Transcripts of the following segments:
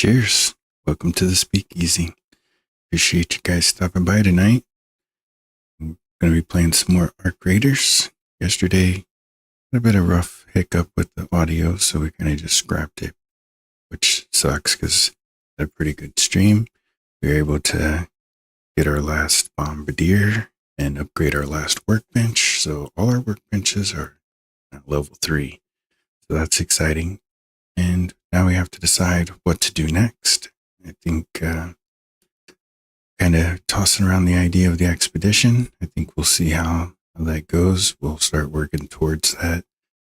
Cheers. Welcome to the Speakeasy. Appreciate you guys stopping by tonight. I'm going to be playing some more Arc Raiders. Yesterday, had a bit of rough hiccup with the audio, so we kind of just scrapped it, which sucks because had a pretty good stream. We were able to get our last Bombardier and upgrade our last workbench. So all our workbenches are at level 3. So that's exciting. And now we have to decide what to do next. I think kind of tossing around the idea of the expedition. I think we'll see how that goes. We'll start working towards that.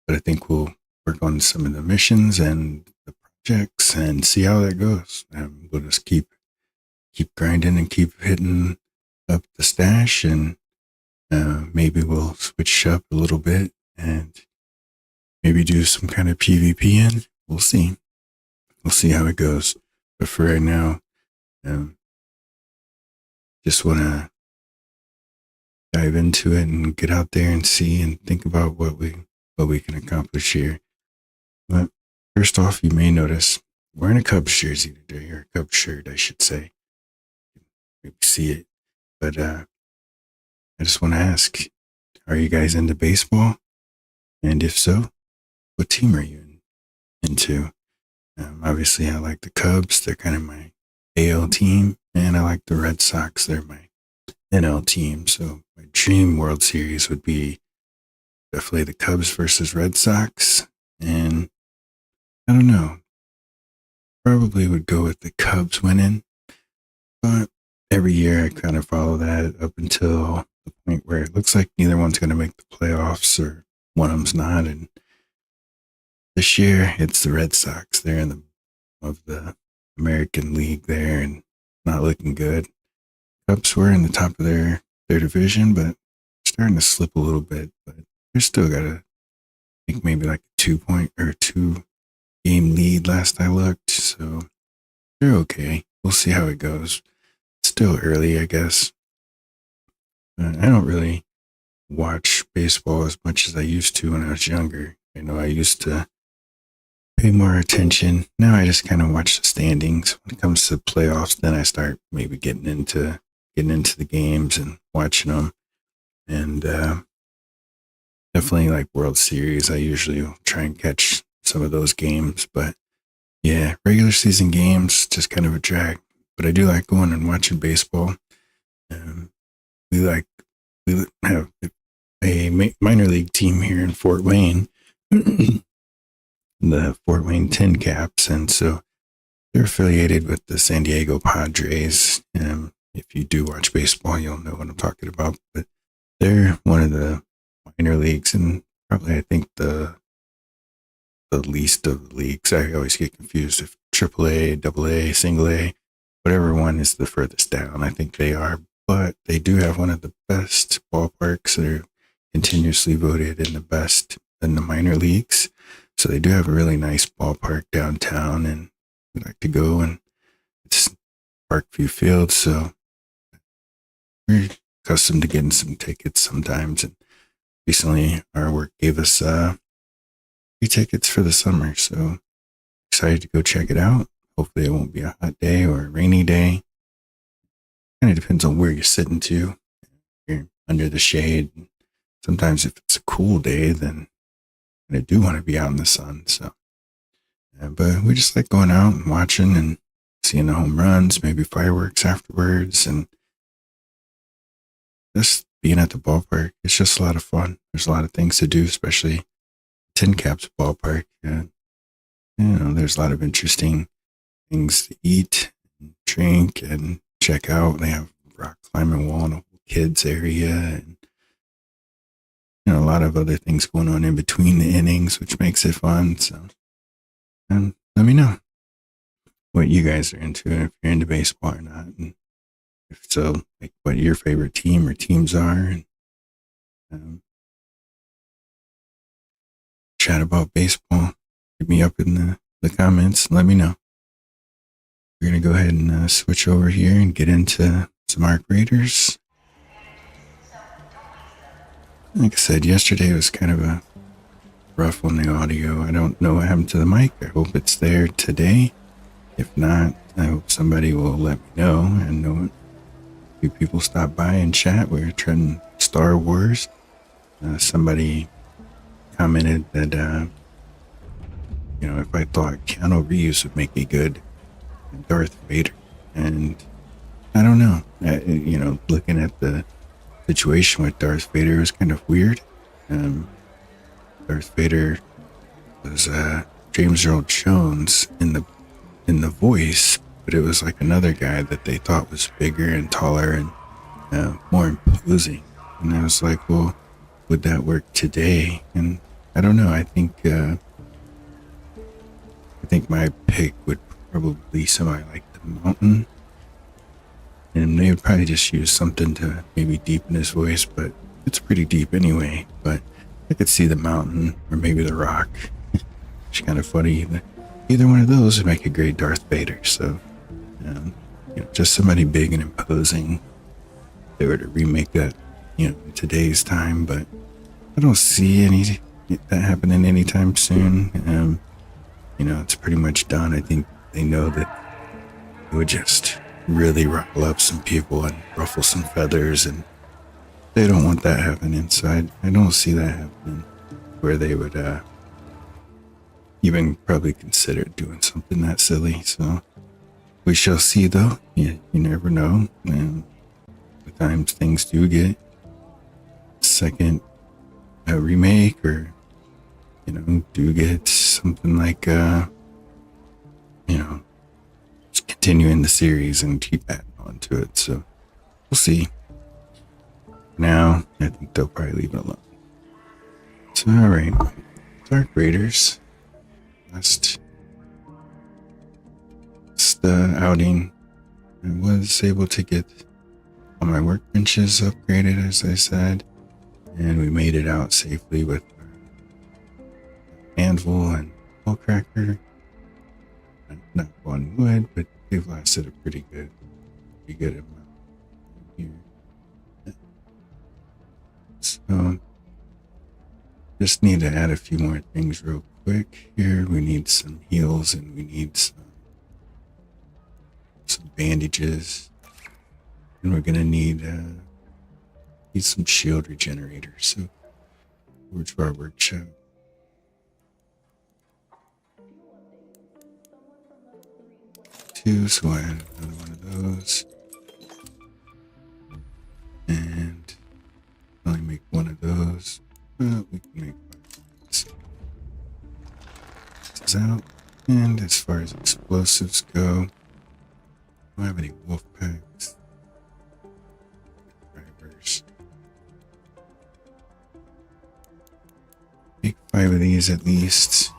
But I think we'll work on some of the missions and the projects and see how that goes. We'll just keep grinding and keep hitting up the stash, and maybe we'll switch up a little bit and maybe do some kind of PvP in. We'll see. We'll see how it goes. But for right now, just want to dive into it and get out there and see and think about what we can accomplish here. But first off, you may notice I'm wearing a Cubs jersey today, or a Cubs shirt, I should say. Maybe see it. But I just want to ask, are you guys into baseball? And if so, what team are you into? Obviously, I like the Cubs. They're kind of my AL team. And I like the Red Sox. They're my NL team. So my dream World Series would be definitely the Cubs versus Red Sox. And I don't know. Probably would go with the Cubs winning. But every year I kind of follow that up until the point where it looks like neither one's going to make the playoffs, or one of them's not. And this year it's the Red Sox. They're in the American League there and not looking good. Cubs were in the top of their division, but starting to slip a little bit. But they're still got I think maybe like a 2-game lead last I looked. So they're okay. We'll see how it goes. It's still early, I guess. I don't really watch baseball as much as I used to when I was younger. I know I used to pay more attention. Now I just kind of watch the standings. When it comes to playoffs, then I start maybe getting into the games and watching them. And definitely like World Series, I usually will try and catch some of those games. But yeah, regular season games, just kind of a drag. But I do like going and watching baseball. We have a minor league team here in Fort Wayne. The Fort Wayne Tin Caps, and so they're affiliated with the San Diego Padres. If you do watch baseball, you'll know what I'm talking about. But they're one of the minor leagues, and probably I think the least of the leagues. I always get confused if AAA, AA, single A, whatever one is the furthest down. I think they are, but they do have one of the best ballparks. They're continuously voted in the best in the minor leagues. So they do have a really nice ballpark downtown, and we like to go, and it's Parkview Field. So we're accustomed to getting some tickets sometimes. And recently our work gave us free tickets for the summer. So excited to go check it out. Hopefully it won't be a hot day or a rainy day. Kind of depends on where you're sitting to. You're under the shade. Sometimes if it's a cool day, then I do want to be out in the sun. So, but we just like going out and watching and seeing the home runs, maybe fireworks afterwards, and just being at the ballpark. It's just a lot of fun. There's a lot of things to do, especially Tin Caps ballpark. And, there's a lot of interesting things to eat and drink and check out. They have rock climbing wall and a kids area, and a lot of other things going on in between the innings, which makes it fun. So, let me know what you guys are into, if you're into baseball or not, and if so, like what your favorite team or teams are, and chat about baseball. Hit me up in the comments. Let me know. We're gonna go ahead and switch over here and get into some Arc Raiders. Like I said, yesterday was kind of a rough on the audio. I don't know what happened to the mic. I hope it's there today. If not, I hope somebody will let me know. And know a few people stop by and chat. We're treading Star Wars. Somebody commented that if I thought Keanu Reeves would make a good Darth Vader, and I don't know. Looking at the situation with Darth Vader was kind of weird. Um, Darth Vader was James Earl Jones in the voice, but it was like another guy that they thought was bigger and taller and more imposing. And I was like, well, would that work today? And I don't know. I think my pick would probably be somebody like the Mountain, and they would probably just use something to maybe deepen his voice, but it's pretty deep anyway. But I could see the Mountain or maybe the Rock. It's kind of funny. Either one of those would make a great Darth Vader. So, just somebody big and imposing. If they were to remake that, in today's time, but I don't see that happening anytime soon. It's pretty much done. I think they know that it would just really ruffle up some people and ruffle some feathers, and they don't want that happening. So I don't see that happening where they would even probably consider doing something that silly. So we shall see, though. You never know. And sometimes things do get second remake, or do get something like just continuing the series and keep adding on to it. So we'll see. For now, I think they'll probably leave it alone. So all right, Dark Raiders. Last outing, I was able to get all my workbenches upgraded, as I said, and we made it out safely with anvil and ball cracker. Not on wood, but they've lasted a pretty good amount here. So just need to add a few more things real quick here. We need some heals, and we need some bandages, and we're gonna need some shield regenerators. So over to our workshop. Two, so I add another one of those, and only make one of those, but we can make this is out. And as far as explosives go, I don't have any wolf packs. Drivers. Make 5 of these at least.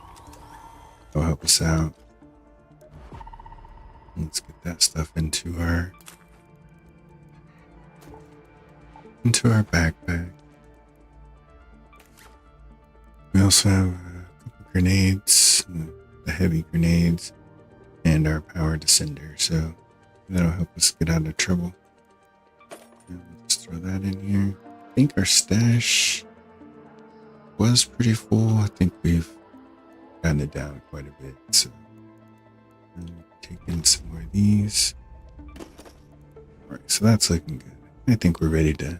That'll help us out. Let's get that stuff into our backpack. We also have a couple grenades, the heavy grenades, and our power descender, so that'll help us get out of trouble. And let's throw that in here. I think our stash was pretty full. I think we've gotten it down quite a bit, so take in some more of these. Alright, so that's looking good. I think we're ready to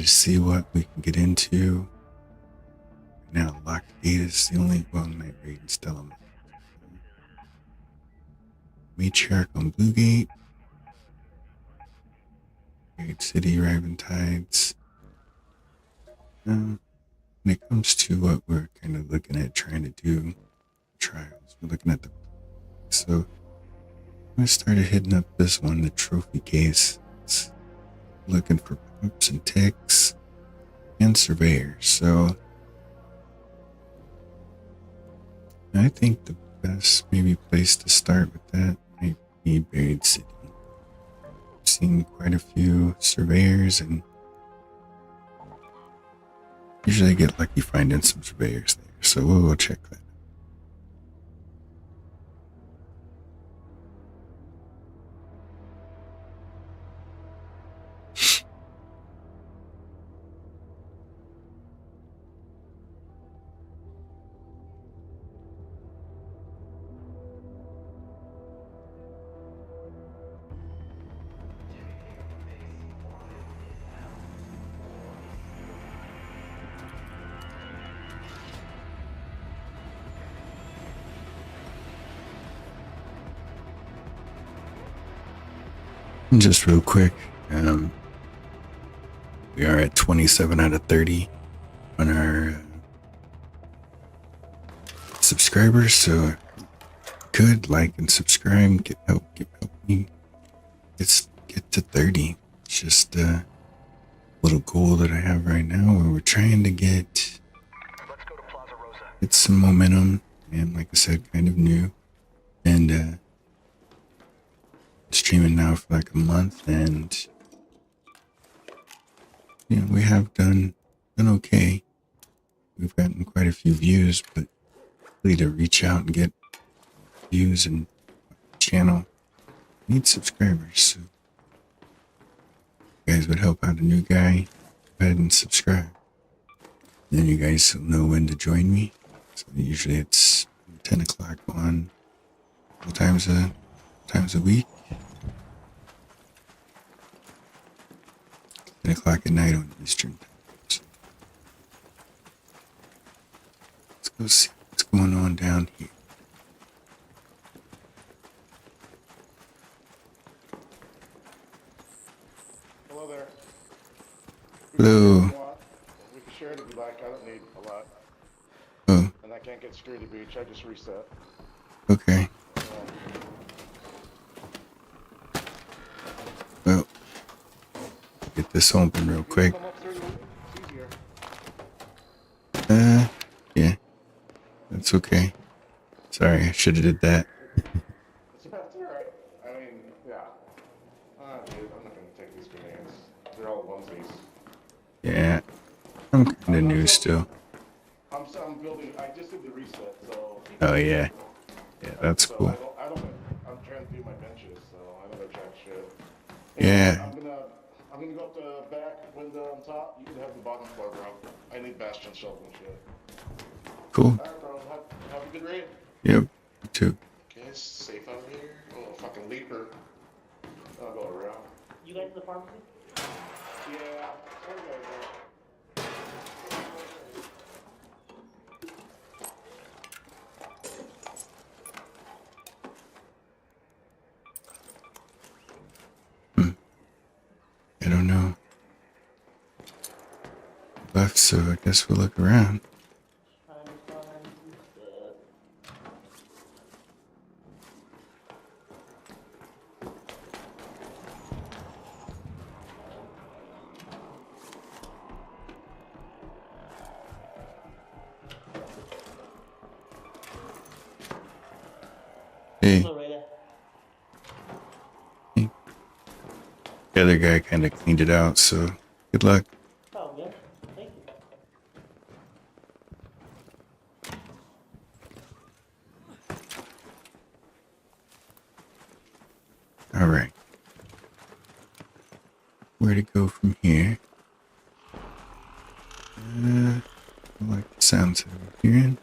see what we can get into. Now, Locked Gate is the only Night Raid and Stellum. Matriarch on Blue Gate. Raid City, Riven Tides. When it comes to what we're kind of looking at trying to do, trials, we're looking at so I started hitting up this one, the trophy case. It's looking for pups and ticks and surveyors. So I think the best maybe place to start with that might be Buried City. I've seen quite a few surveyors, and usually I get lucky finding some surveyors there. So we'll go check that. Just real quick, we are at 27 out of 30 on our subscribers, so could like and subscribe, help me get to 30. It's just a little goal that I have right now where we're trying to get some momentum, and like I said, kind of new, and streaming now for like a month, and we have done okay. We've gotten quite a few views, but really to reach out and get views and channel, need subscribers. So if you guys would help out a new guy, go ahead and subscribe. Then you guys will know when to join me. So usually it's 10 o'clock on times a week. 10 o'clock at night on Eastern time. So let's go see what's going on down here. Hello there. Hello. We can share it if you like. I don't need a lot. Oh, And I can't get through the beach. I just reset. okay. Well, get this open real quick. Come up through the it's easier. Yeah, that's okay. Sorry, I should have did that. That's alright. I mean, yeah. Dude, I'm not gonna take these grenades. They're all onesies. Yeah, I'm kind of new still. I'm building. I just did the reset, so. Oh yeah, that's So cool. I don't. I'm trying to do my benches, so I don't gotta jack shit. Yeah. I'm gonna go up the back window on top. You can have the bottom floor, bro. I need bastion shelves and shit. Cool. Alright, bro. Have a good raid. Yep. You too. Okay, it's safe out here. Oh, fucking leaper. I'll go around. You guys in the pharmacy? Yeah. Some guys are. I don't know. Left, so I guess we'll look around. Hey. The other guy kind of cleaned it out, so good luck. Oh, yeah. Thank you. All right. Where to go from here? I like the sounds that I'm hearing.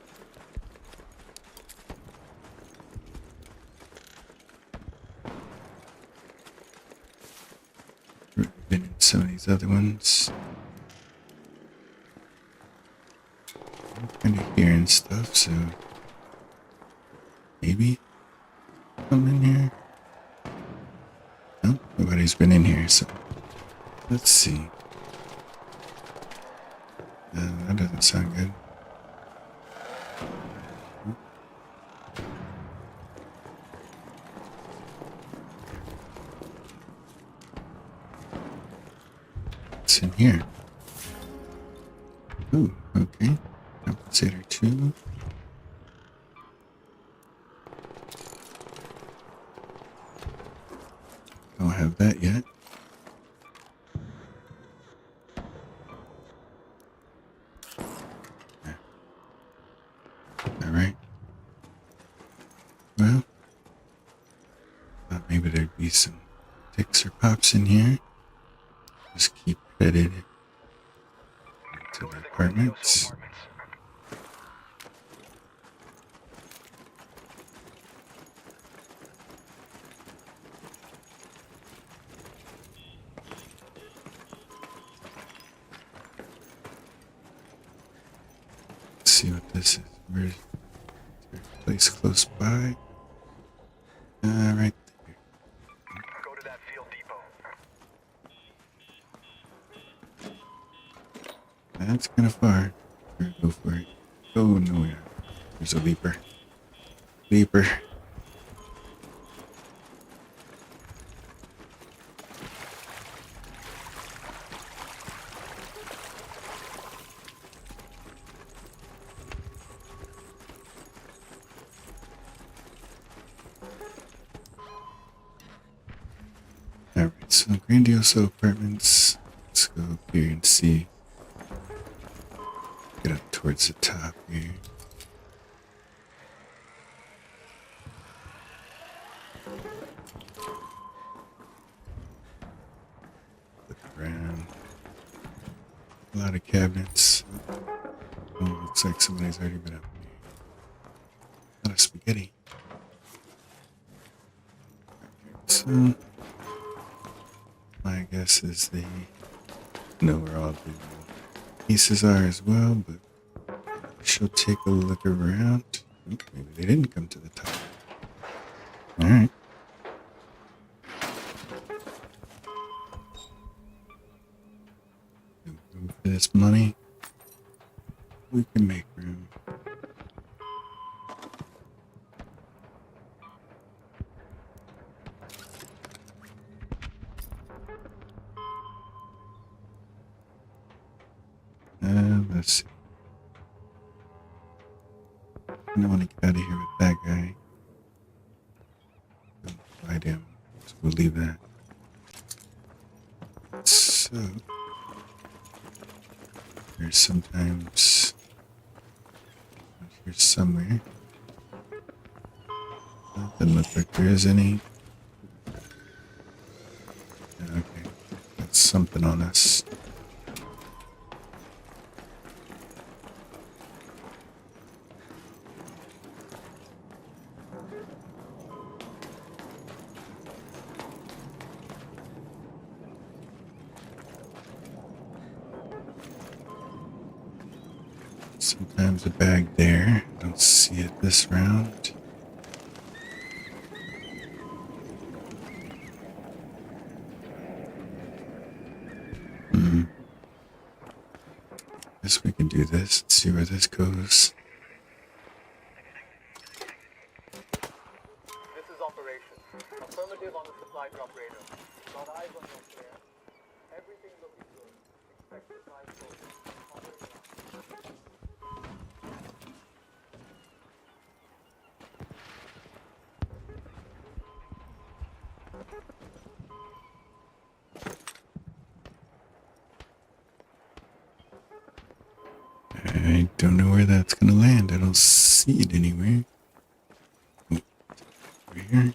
Been in some of these other ones. I'm kind of hearing stuff, so maybe come in here. No, nobody's been in here, so let's see. That doesn't sound good. What's in here? Ooh, okay. Compensator 2. Don't have that yet. Alright. Well, thought maybe there'd be some ticks or pops in here. Just keep headed to the apartments. Let's see what this is. Where's there a place close by? Right there. Go to that field depot. That's kind of far. Sure, go for it. Oh, no, yeah. There's a leaper. Leaper. Alright, so Grandioso Apartments. Let's go up here and see. Get up towards the top here. Look around. A lot of cabinets. Oh, looks like somebody's already been up here. A lot of spaghetti. So, my guess is they know where all the pieces are as well, but she'll take a look around. Oop, maybe they didn't come to the top. Alright. Room for this money. We can make room. Let's see. I don't want to get out of here with that guy. Don't fight him. So we'll leave that. So there's sometimes here somewhere. Doesn't look like there is any. Okay, that's something on us. Sometimes a bag there. Don't see it this round. Guess we can do this. Let's see where this goes. This is operation. Affirmative on the supply drop radar. Got eyes on your player. Everything looking good. Expect supply flow. I don't know where that's gonna land. I don't see it anywhere. Oh, over here.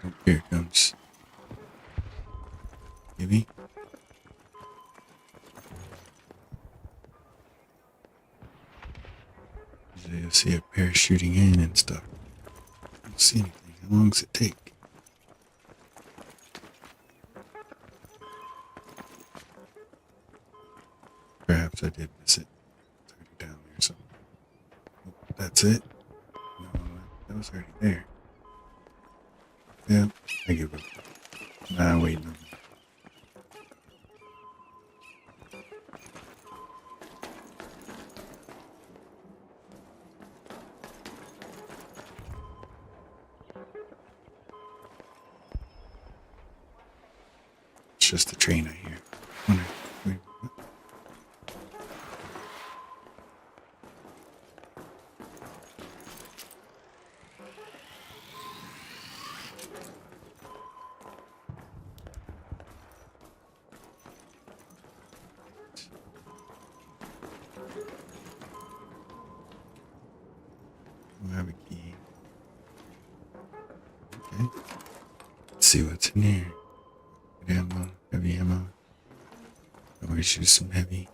Oh, here it comes. Maybe. I see it parachuting in and stuff. I don't see anything. How long does it take? Perhaps I did miss it. It's already down there somewhere. Oh, that's it? No, that was already there. Yeah, I give up. Nah, wait, no. It's just a train I hear. Wonder, wait, what? I have a key. Okay. Let's see what's in here. Good ammo, heavy ammo. Always use some heavy.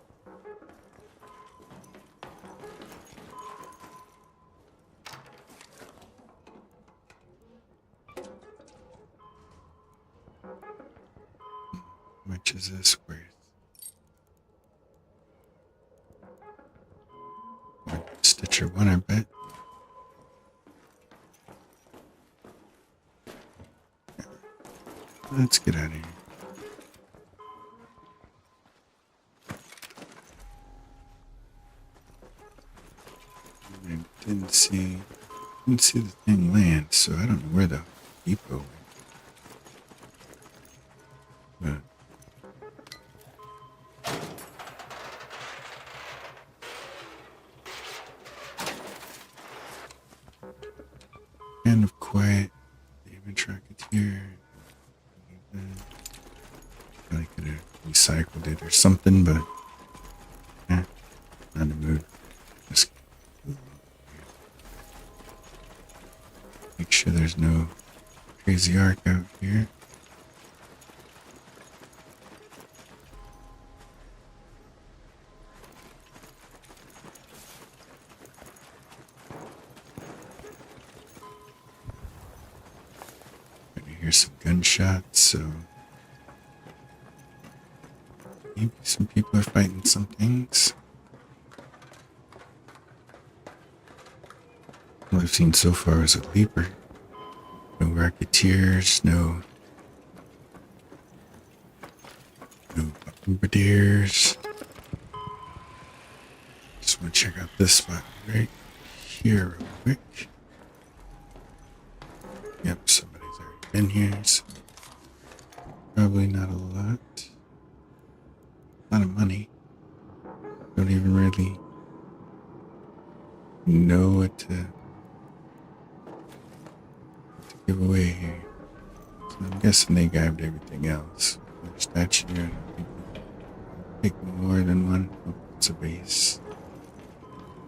How much is this worth? Stitcher 1, I bet. Let's get out of here. I didn't see the thing land, so I don't know where the depot went. But kind of quiet. David Tracketeer. I could have recycled it or something, but not in the mood. Just make sure there's no crazy arc out here. I hear some gunshots, so maybe some people are fighting some things. All I've seen so far is a leaper. No racketeers, no bombardiers. Just want to check out this spot right here real quick. Yep, somebody's already been here, so probably not a lot. A lot of money. Don't even really know what to give away here. So I'm guessing they grabbed everything else. There's statue. I don't think they take more than one. Oh, it's a base.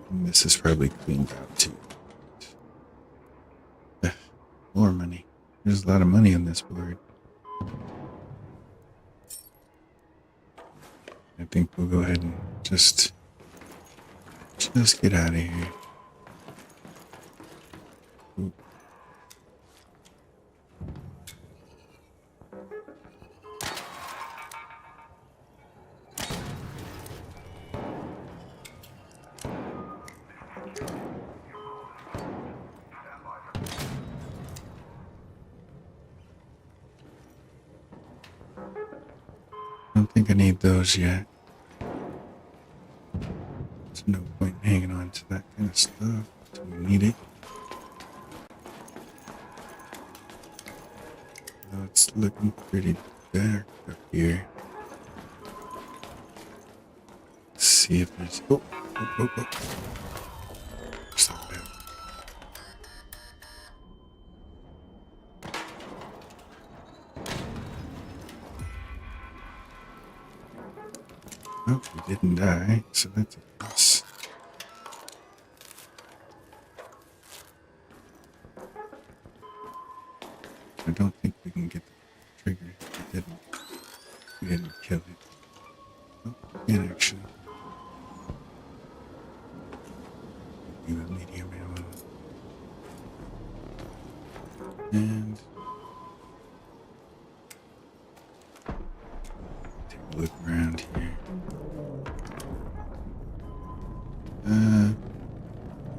And this is probably cleaned out too. More money. There's a lot of money on this board. I think we'll go ahead and just get out of here. Ooh. I don't think I need those yet. There's no point in hanging on to that kind of stuff until we need it. Though it's looking pretty dark up here. Let's see if there's... Oh. Stop that. Oh, we didn't die, so that's a plus. I don't think we can get the trigger. We didn't kill it. Oh, we can actually. Do a medium ammo. And take a look around here.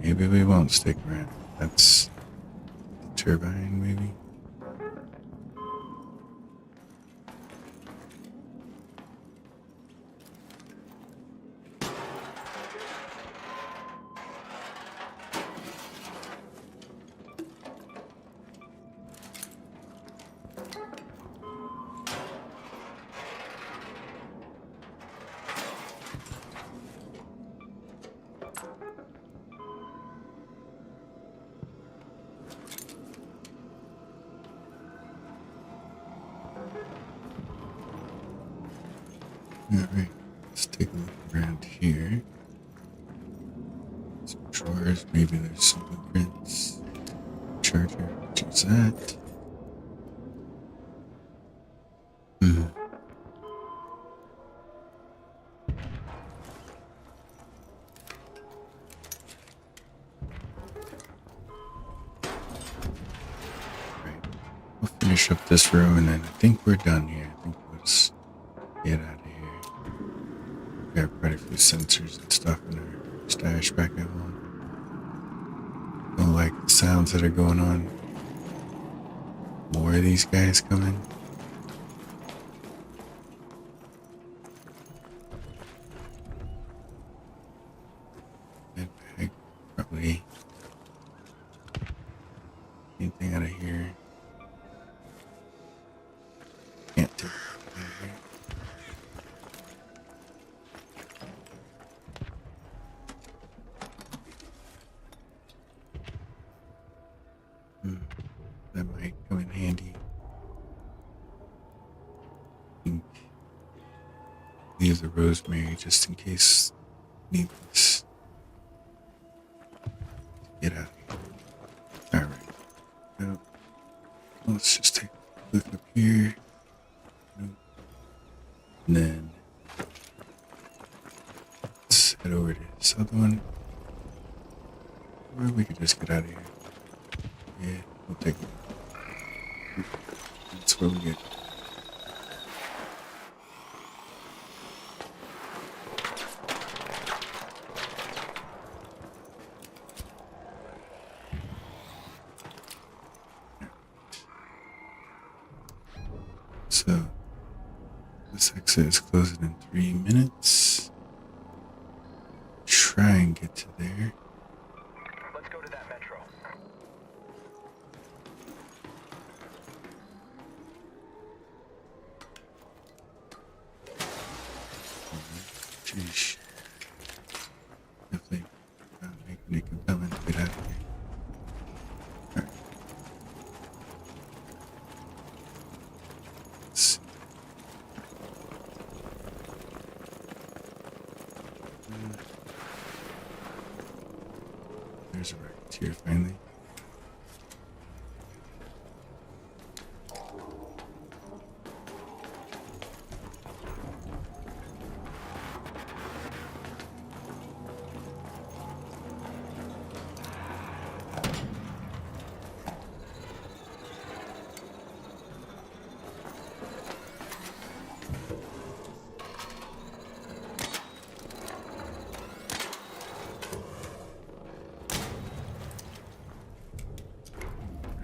Maybe we won't stick around. That's the turbine, maybe. Alright, let's take a look around here. Some drawers, maybe there's some blueprints. Charger, which is that? Right, we'll finish up this row and then I think we're done here. I think we'll just get out of here. We got quite a few sensors and stuff in our stash back at home. Don't like the sounds that are going on. More of these guys coming. leave the rosemary just in case needless. Get out of here. Alright. Yep. Let's just take a look up here. Nope. And then let's head over to this other one. Or we could just get out of here. Yeah, we'll take it. That's where we get. So, this exit is closing in 3 minutes. Try and get to there. Let's go to that metro. Sheesh. Definitely not making it compelling to get out of here. Alright. Let's see. There's a racketeer finally.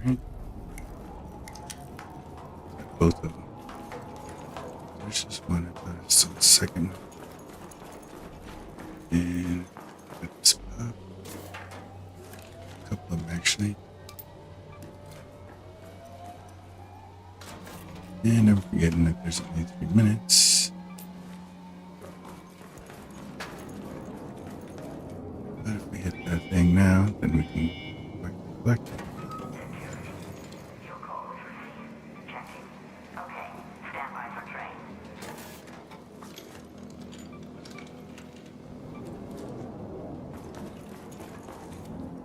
Right. Both of them. There's just one. I thought it was still the second one. And got this up. A couple of them actually. And I'm forgetting that there's only 3 minutes. But if we hit that thing now, then we can collect it.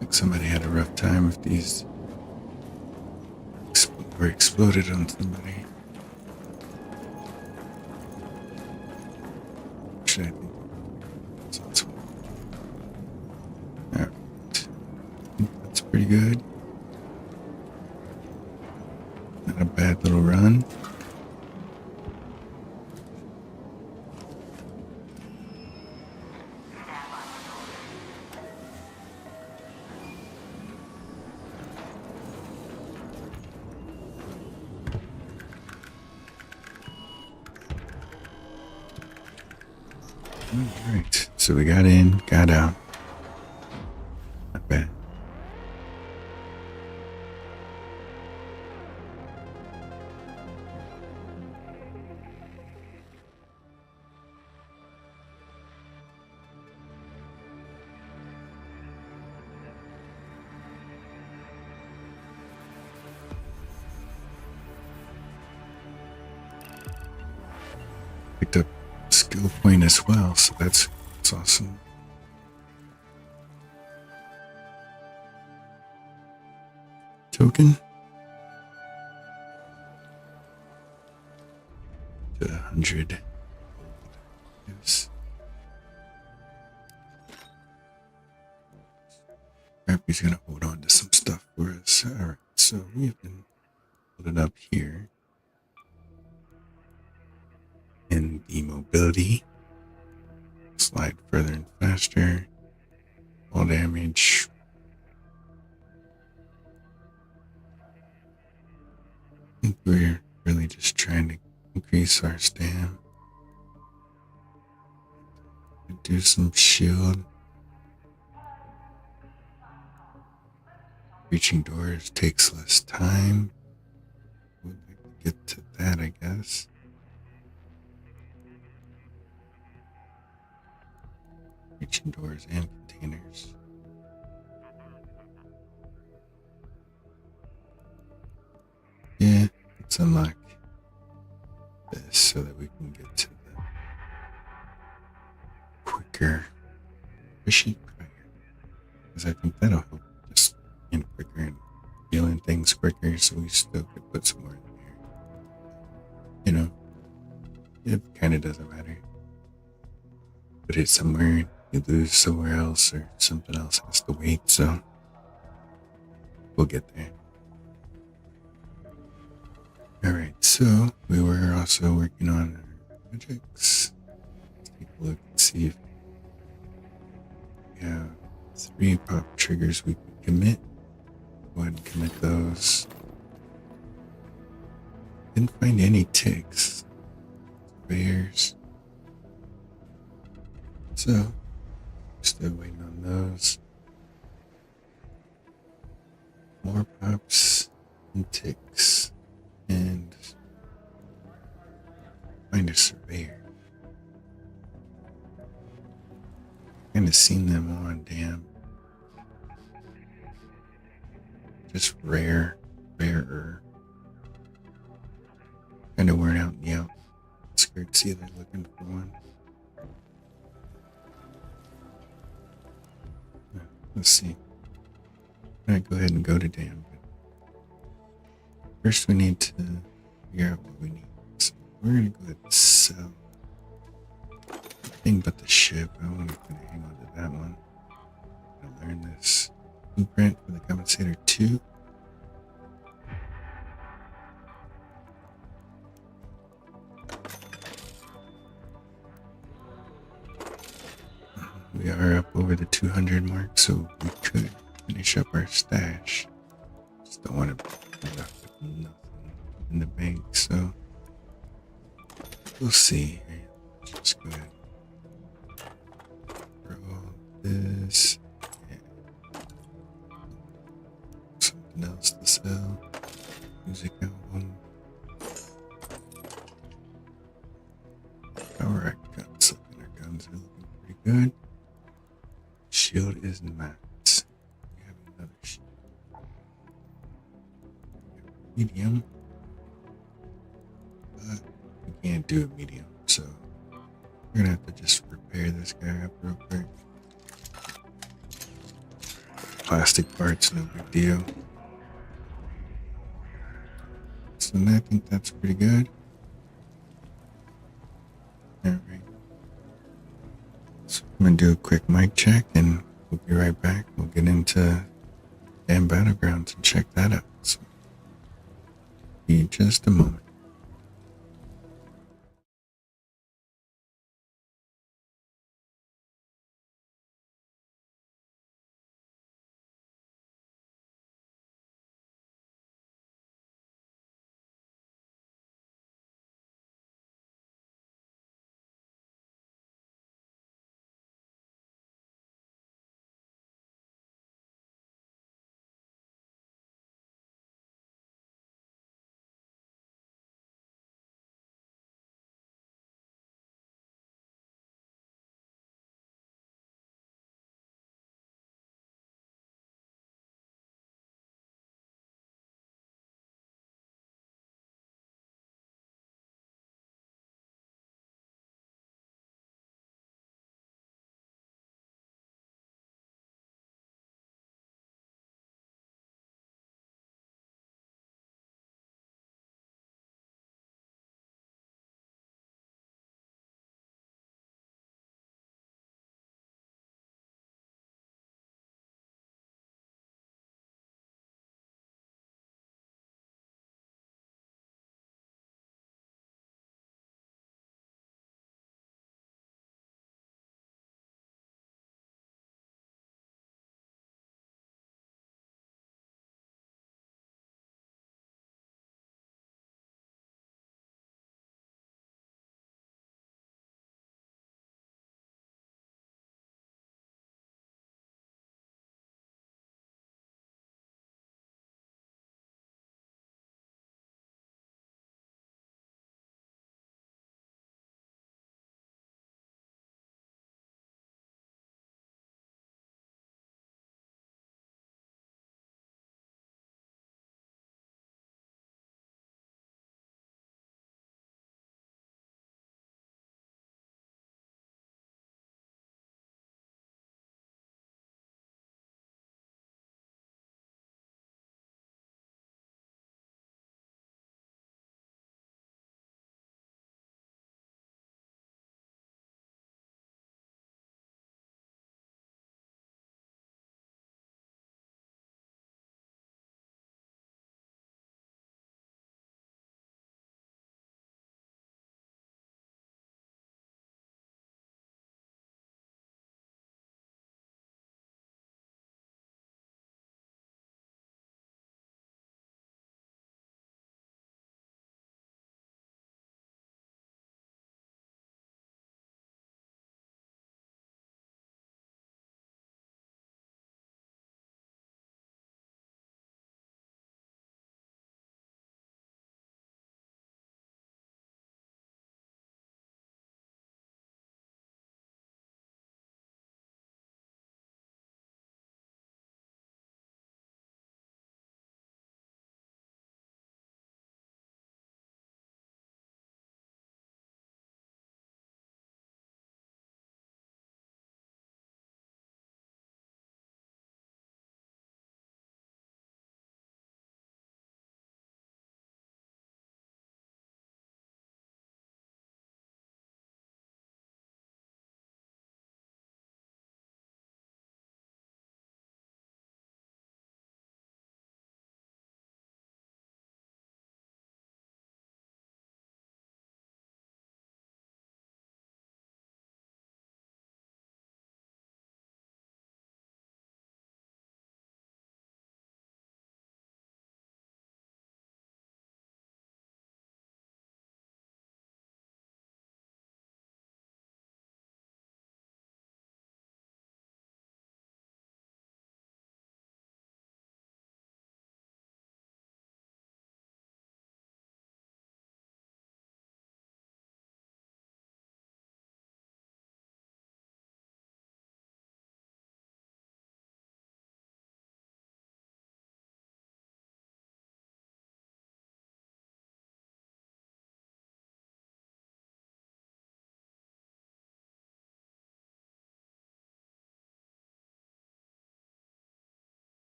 Like somebody had a rough time with these or exploded on somebody. Actually, I think that's one. Alright. I think that's pretty good. Not a bad little run. Alright, so we got in, got out. Not bad. Picked up skill point as well, so that's awesome. Token to 100. Yes. Scrappy's gonna hold on to some stuff for us. Alright, so we have been put it up here. In the mobility, slide further and faster, all damage. I think we're really just trying to increase our stam. Do some shield. Reaching doors takes less time. We'd like to get to that, I guess. Reaching doors and containers. Yeah, let's unlock this so that we can get to the efficient prior. Because I think that'll help just in quicker and dealing things quicker, so we still could put some more in there. You know, it kind of doesn't matter. Put it somewhere, you lose somewhere else, or something else has to wait, so we'll get there. Alright, so we were also working on our projects. Let's take a look and see if we have 3 pop triggers we can commit. Go ahead and commit those. Didn't find any ticks. Bears. So, still waiting on those. More pops and ticks. And find a surveyor. Kind of seen them on damn. Just rarer. Kind of worn out in the outskirts. See, they're looking for one. Let's see. Alright, go ahead and go to dam. But first, we need to figure out what we need. So we're gonna go ahead and sell everything but the ship. I want to hang on to that one. I'm gonna learn this blueprint for the compensator 2. We are up over the 200 mark, so we could finish up our stash. Just don't want to be left with nothing in the bank, so we'll see. Let's just go ahead and throw all this and something else to sell. Music album. Power guns. Looking our guns are looking pretty good. Shield is not. We have another shield. Medium. But we can't do a medium, so we're gonna have to just repair this guy up real quick. Plastic parts, no big deal. So I think that's pretty good. Alright. So I'm gonna do a quick mic check and we'll be right back. We'll get into damn Battlegrounds and check that out. So, be just a moment.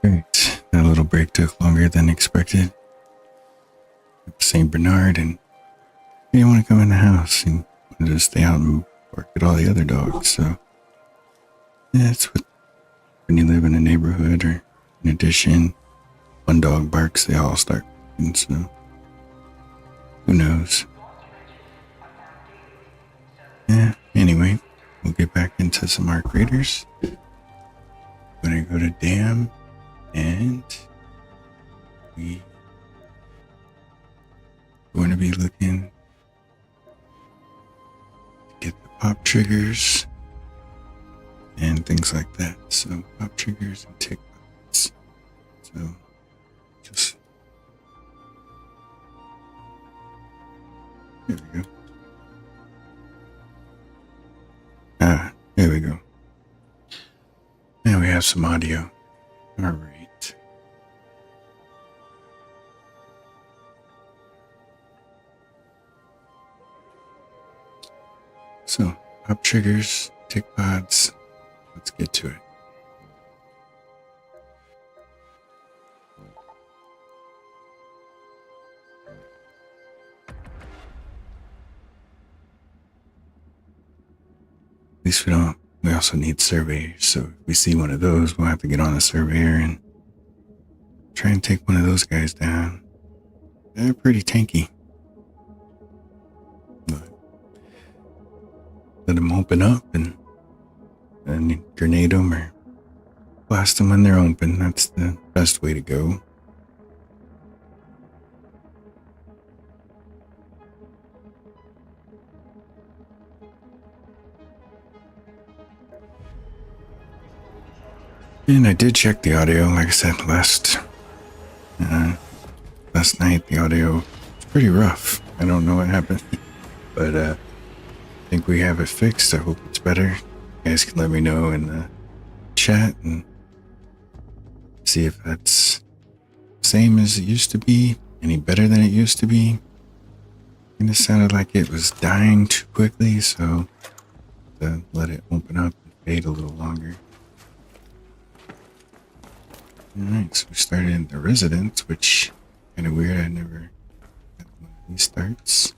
Great. That little break took longer than expected. St. Bernard, and he didn't want to come in the house. He wanted to stay out and bark at all the other dogs. So, yeah, it's what when you live in a neighborhood, or in addition, one dog barks, they all start barking. So, who knows? Yeah, anyway, we'll get back into some Arc Raiders. Gonna go to Dam, and we going to be looking to get the pop triggers and things like that. So pop triggers and tick pops. So just there we go. There we go. Now we have some audio. All right. So, pop triggers, tick pods. Let's get to it. At least we also need surveyors. So if we see one of those, we'll have to get on a surveyor and try and take one of those guys down. They're pretty tanky. But let them open up and grenade them or blast them when they're open. That's the best way to go. And I did check the audio. Like I said, last night the audio was pretty rough. I don't know what happened, but I think we have it fixed. I hope it's better. You guys can let me know in the chat and see if that's the same as it used to be, any better than it used to be. And it sounded like it was dying too quickly, so to let it open up and fade a little longer. Alright, so we started in the residence, which kind of weird. I never had one of these starts.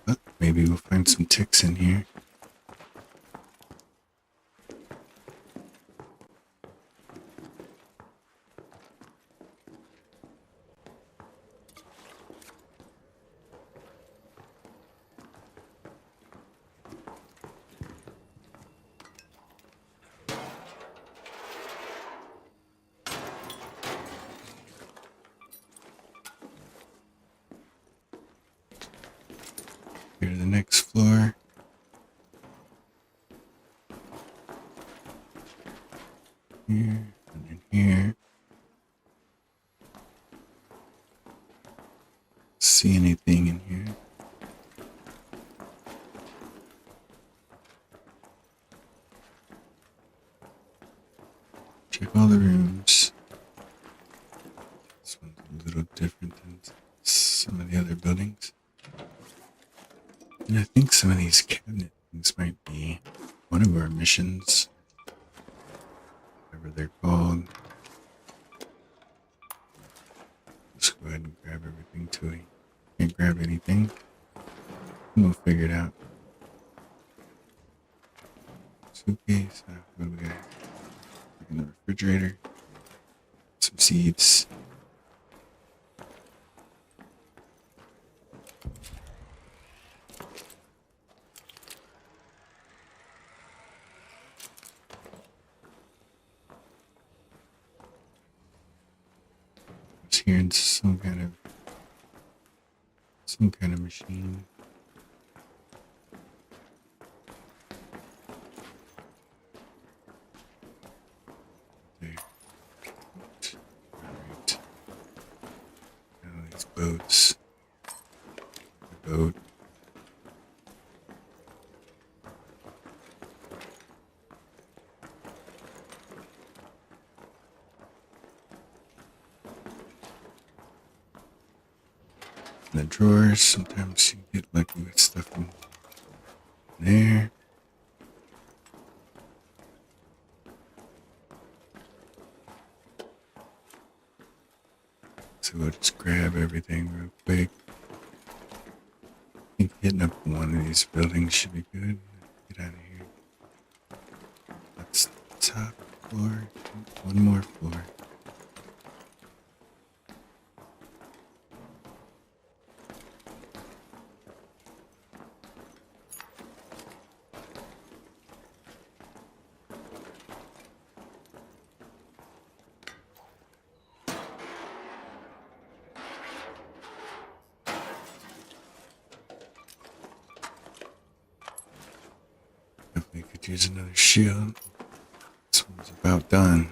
But maybe we'll find some ticks in here. Here to the next floor. Here and then here. See anything in here? Check all the rooms. This one's a little different than some of the other buildings. And I think some of these cabinet things might be one of our missions. Whatever they're called. Let's go ahead and grab everything to it. Can't grab anything. We'll figure it out. Suitcase. What do we got? In the refrigerator. Some seeds. Hearing some kind of machine. There. Alright. Now these boats. The boat. In the drawers, sometimes you get lucky with stuff in there. go just grab everything real quick. I think hitting up one of these buildings should be good. Get out of here. That's the top floor. One more floor. Definitely could use another shield. This one's about done.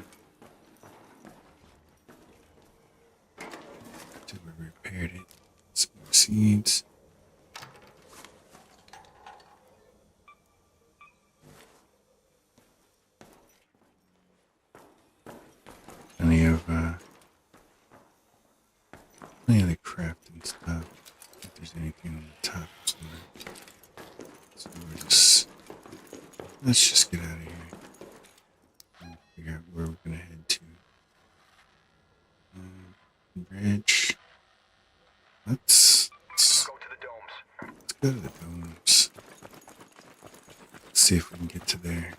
After we repaired it. Some more seeds. Plenty of the crafting stuff. If there's anything on the top somewhere. So let's just get out of here. And figure out where we're gonna head to. Bridge. Let's Go to the domes. go to the domes. Let's see if we can get to there.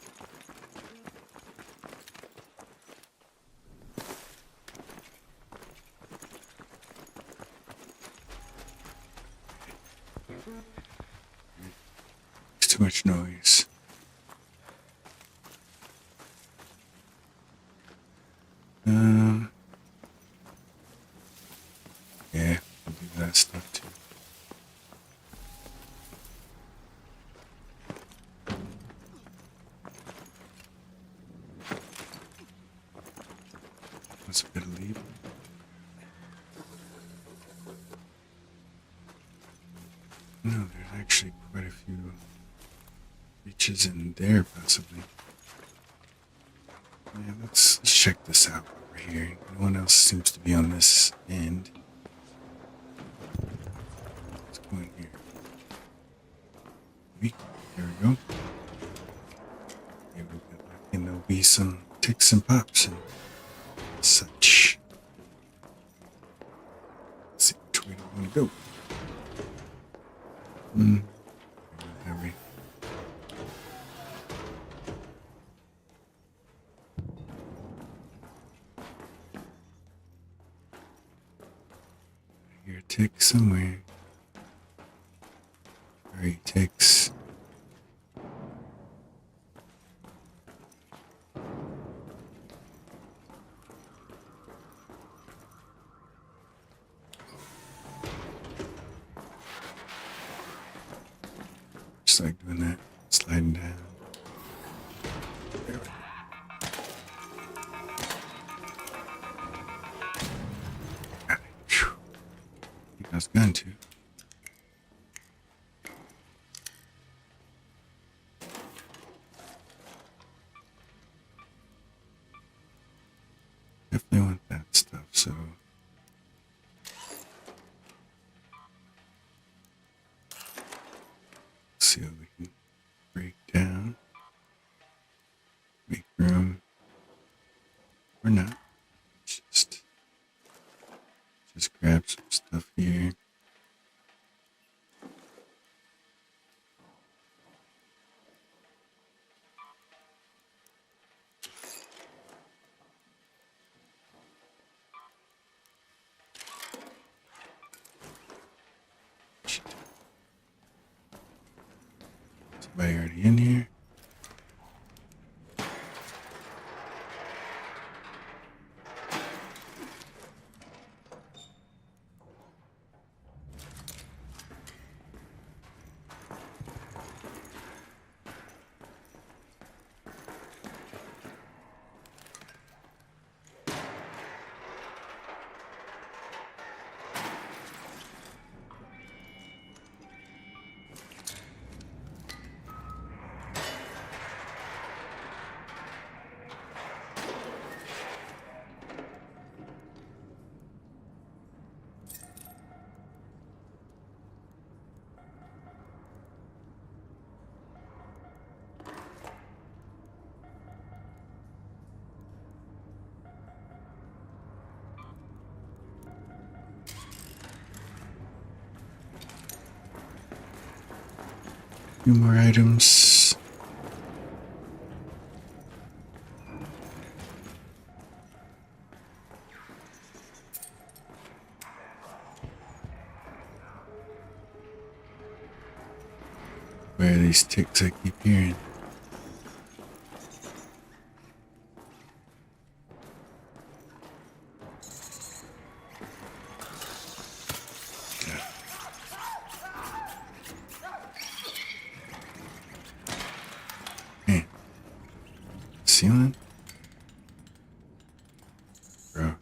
It's too much noise. Yeah, we'll do that stuff too. That's a bit of lead. No, there's actually quite a few reaches in there, possibly. Yeah, let's check this out over here. No one else seems to be on this end. Let's go in here. There we go. Here we go. And there'll be some ticks and pops and such. Let's see which way do we want to go. Hurry. I hear a tick somewhere. Hurry, ticks. Just like doing that, sliding down. There we go. Got it. Phew. I think I was going to. Definitely want that stuff, so. See what we can break down. Make room. Or not. Just grab some stuff here. Somebody already in here? few more items. Where are these ticks I keep hearing? Hey, ceiling? Bro.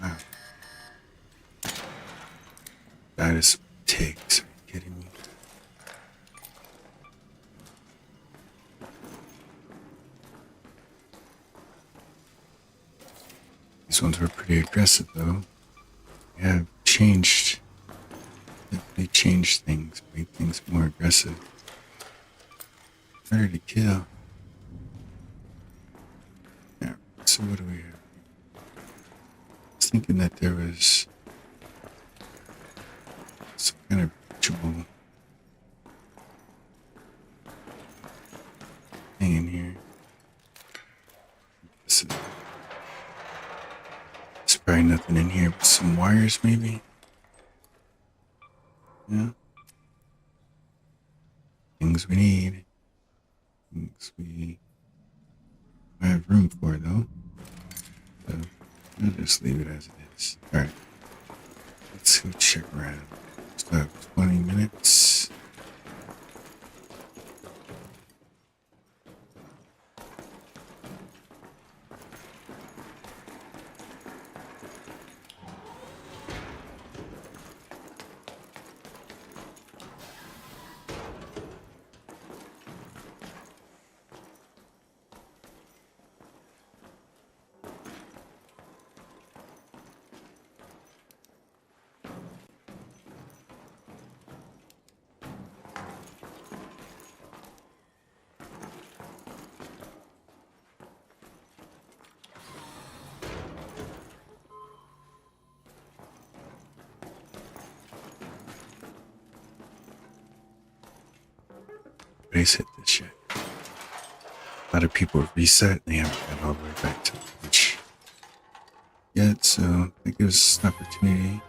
Wow. That is some ticks. Are you kidding me? These ones were pretty aggressive though. They have changed. They changed things, made things more aggressive. Harder to kill. Yeah, so what do we have? I was thinking that there was some kind of ritual thing in here. There's probably nothing in here but some wires maybe. Yeah. Things we need. Things we have room for though. So I'll just leave it as it is. Alright. Let's go check around. Still have 20 minutes. Nobody's hit this yet. A lot of people have reset. They haven't got all the way back to the beach yet, so that gives us an opportunity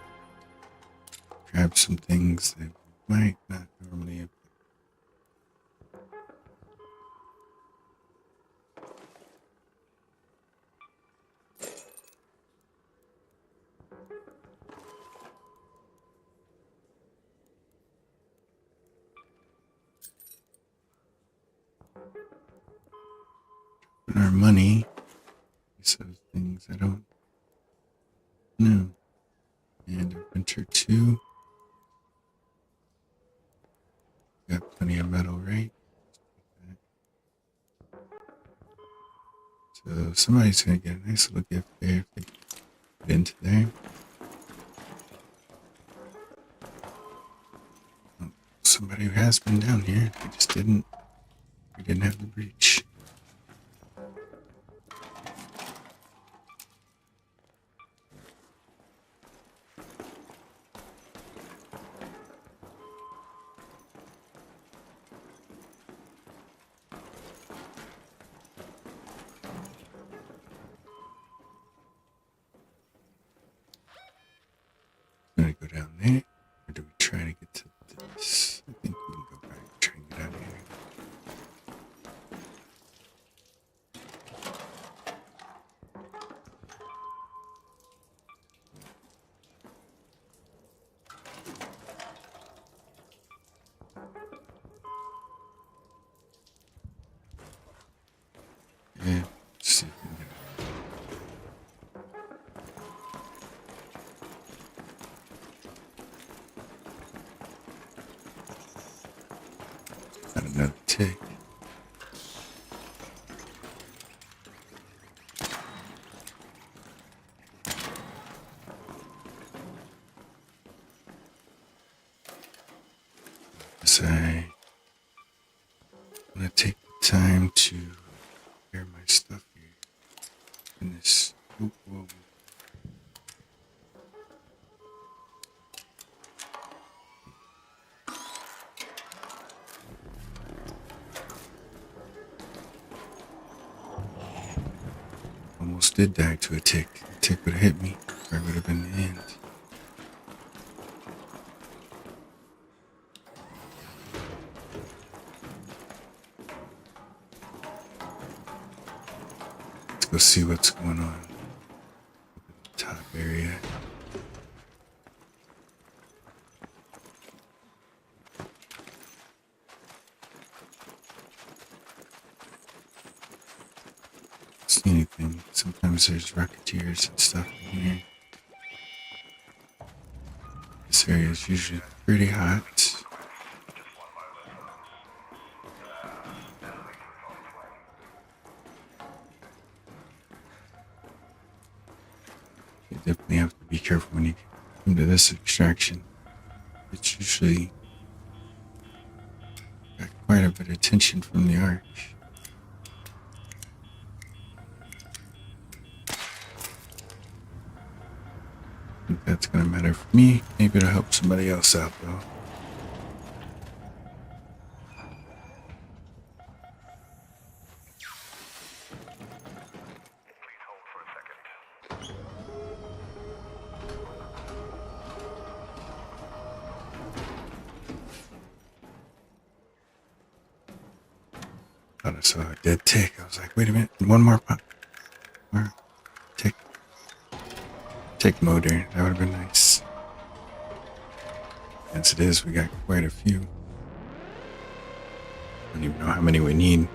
to grab some things that we might not normally have. Our money. These are things I don't know. And Adventure 2. Got plenty of metal, right? So somebody's gonna get a nice little gift there if they get into there. Somebody who has been down here. They just didn't. We didn't have the breach. I'm gonna go down there, or do we try to get to this? I think we can go back and try and get out of here. Yeah, let's see if we can get out. Not another tick. want to take the time to prepare my stuff here in this. Whoa. Almost did die to a tick. The tick would have hit me, or it would have been the end. Let's go see what's going on. Look at the top area. See anything. Sometimes there's rocketeers and stuff in here. This area is usually pretty hot. You definitely have to be careful when you come to this extraction. It's usually got quite a bit of attention from the arc. I think that's gonna matter for me. Maybe it'll help somebody else out though. Thought I saw a dead tick. I was like, wait a minute, one more pop. More tick. Tick motor. That would have been nice. As it is, we got quite a few. I don't even know how many we need.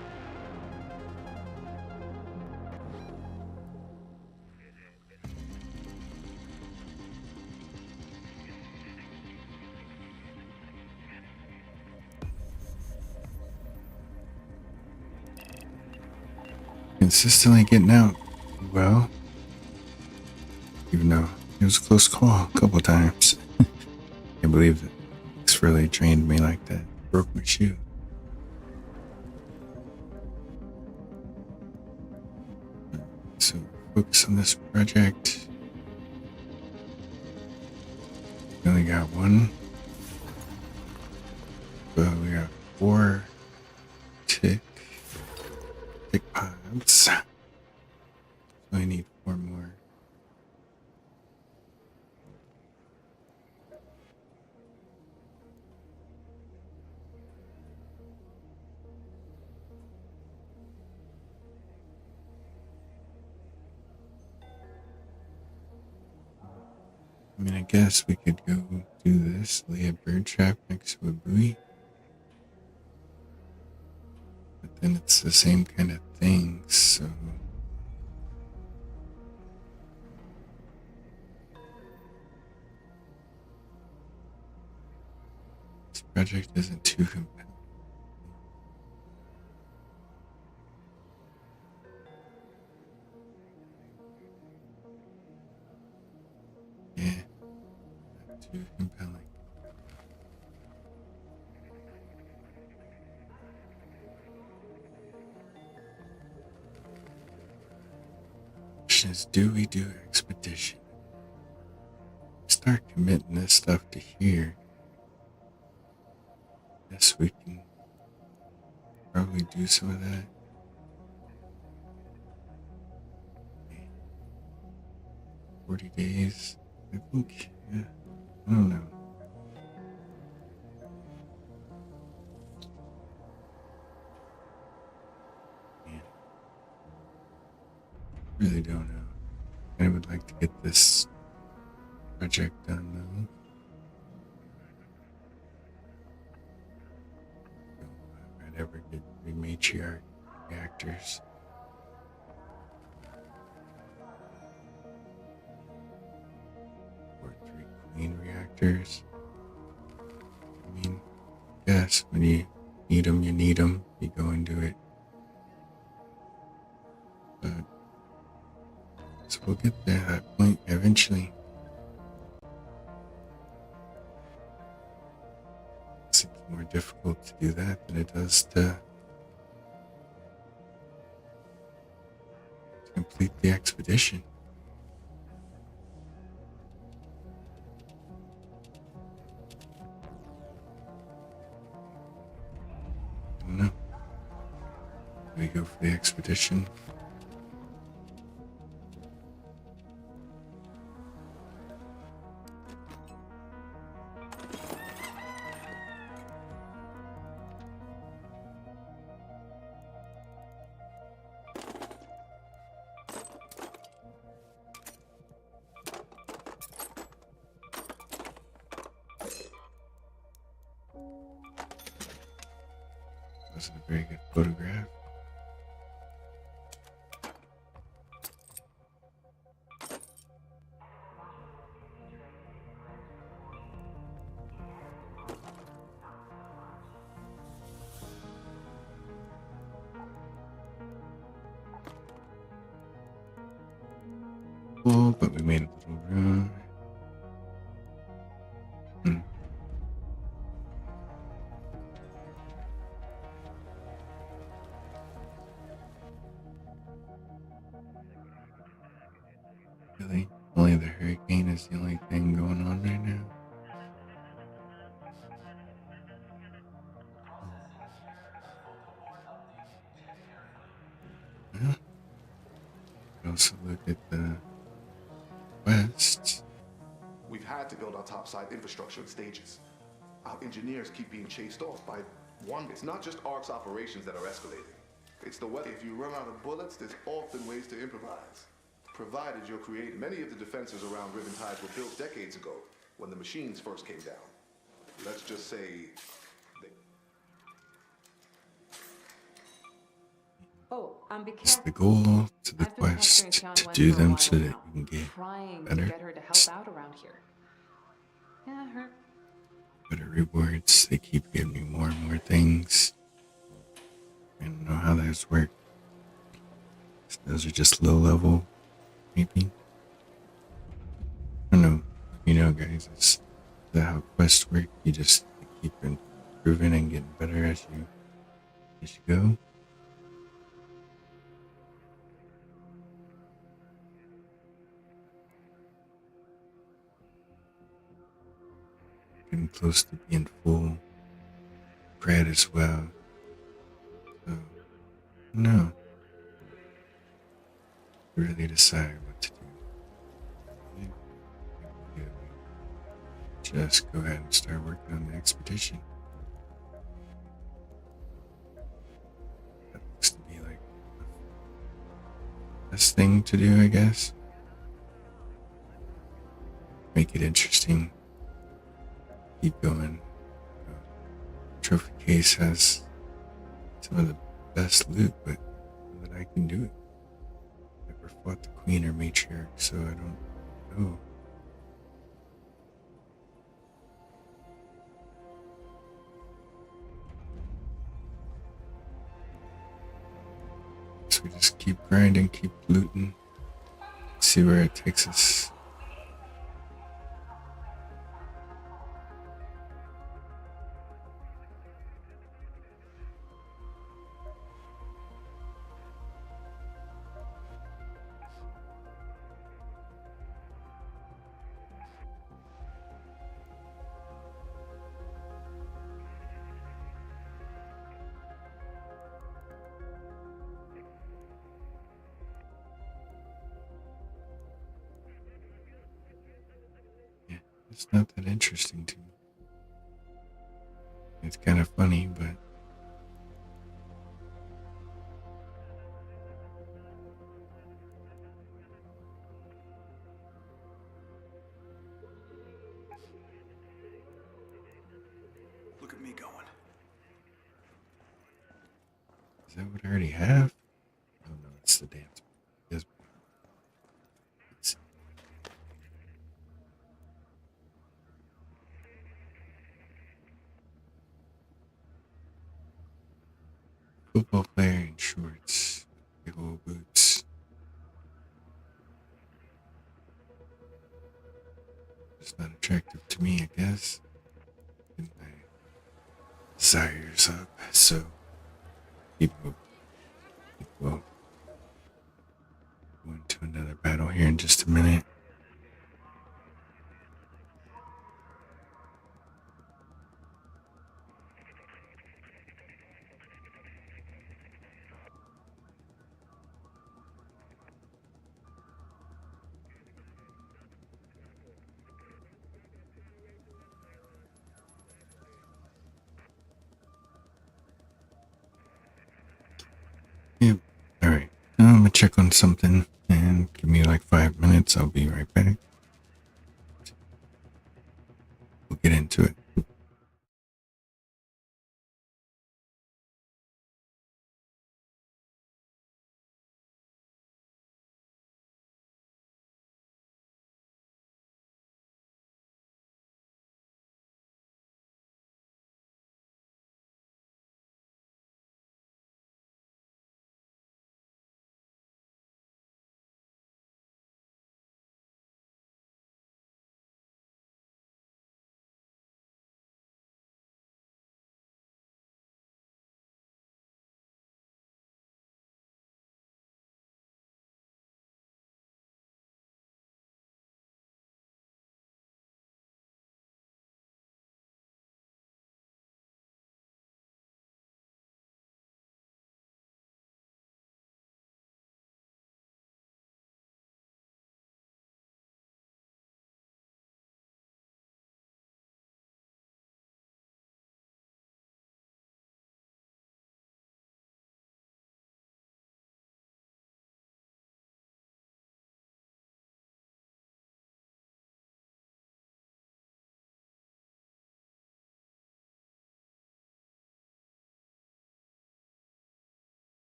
Consistently getting out. Well, even though it was a close call a couple times. Can't believe it. It's really drained me like that. Broke my shoe. So focus on this project. We only got one. Well, we got 4 tick pods. So I need 4 more. I mean, I guess we could go do this, lay a bird trap next to a buoy. But then it's the same kind of thing, so. This project isn't too compelling. Yeah, not too compelling. Question is, do we do expedition? Start committing this stuff to here. Yes, we can probably do some of that. 40 days. I think, yeah. I don't know. Man. Really don't know. I would like to get this project done though. If I'd ever get 3 matriarch reactors. Or 3 queen reactors. I mean, yes, when you need them, you need them. You go and do it. But, so we'll get to that point eventually. It's more difficult to do that than it does to complete the expedition. I don't know. Do we go for the expedition? Wasn't a very good photograph. Cool, but we made a little room. Really? Only the hurricane is the only thing going on right now? Well, we also look at the west. We've had to build our topside infrastructure in stages. Our engineers keep being chased off by one. It's not just ARC's operations that are escalating. It's the weather. If you run out of bullets, there's often ways to improvise. Provided you're creative. Many of the defenses around Riventide were built decades ago, when the machines first came down. Let's just say they... Oh, be It's careful. the goal to the I've been pestering quest Tian to Wen do for a them while so that now, you can get trying better. to get her to help out around here. Yeah, her. better rewards. They keep giving me more and more things. I don't know how that's worked. Those are just low level, maybe. I don't know. You know, guys, it's how quests work. You just keep improving and getting better as you go. Getting close to being full. Bread as well. So, no. Really decide what to do. Just go ahead and start working on the expedition. That looks to be like the best thing to do, I guess. Make it interesting. Keep going. Trophy case has some of the best loot, but that I can do it. Never fought the queen or matriarch, so I don't know. So we just keep grinding, keep looting, see where it takes us. Yeah, it's not that interesting to me. It's kind of funny, but Look at me going. is that what I already have? Oh no, it's the dance. Yes. It's- Football player in shorts, big old boots. It's not attractive to me, I guess. And my desires up, so people in just a minute. Yep. All right. I'm gonna check on something and give me like 5 minutes. I'll be right back. We'll get into it.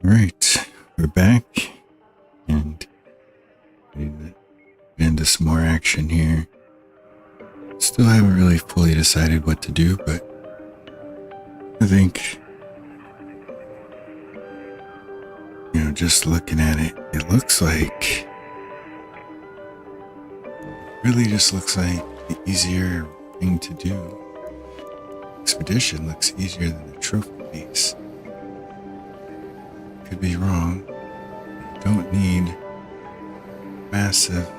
All right, we're back and ready to get into some more action here. Still haven't really fully decided what to do, but I think, just looking at it, it looks like, really just looks like the easier thing to do. Expedition looks easier than the trophy piece. Could be wrong. Don't need massive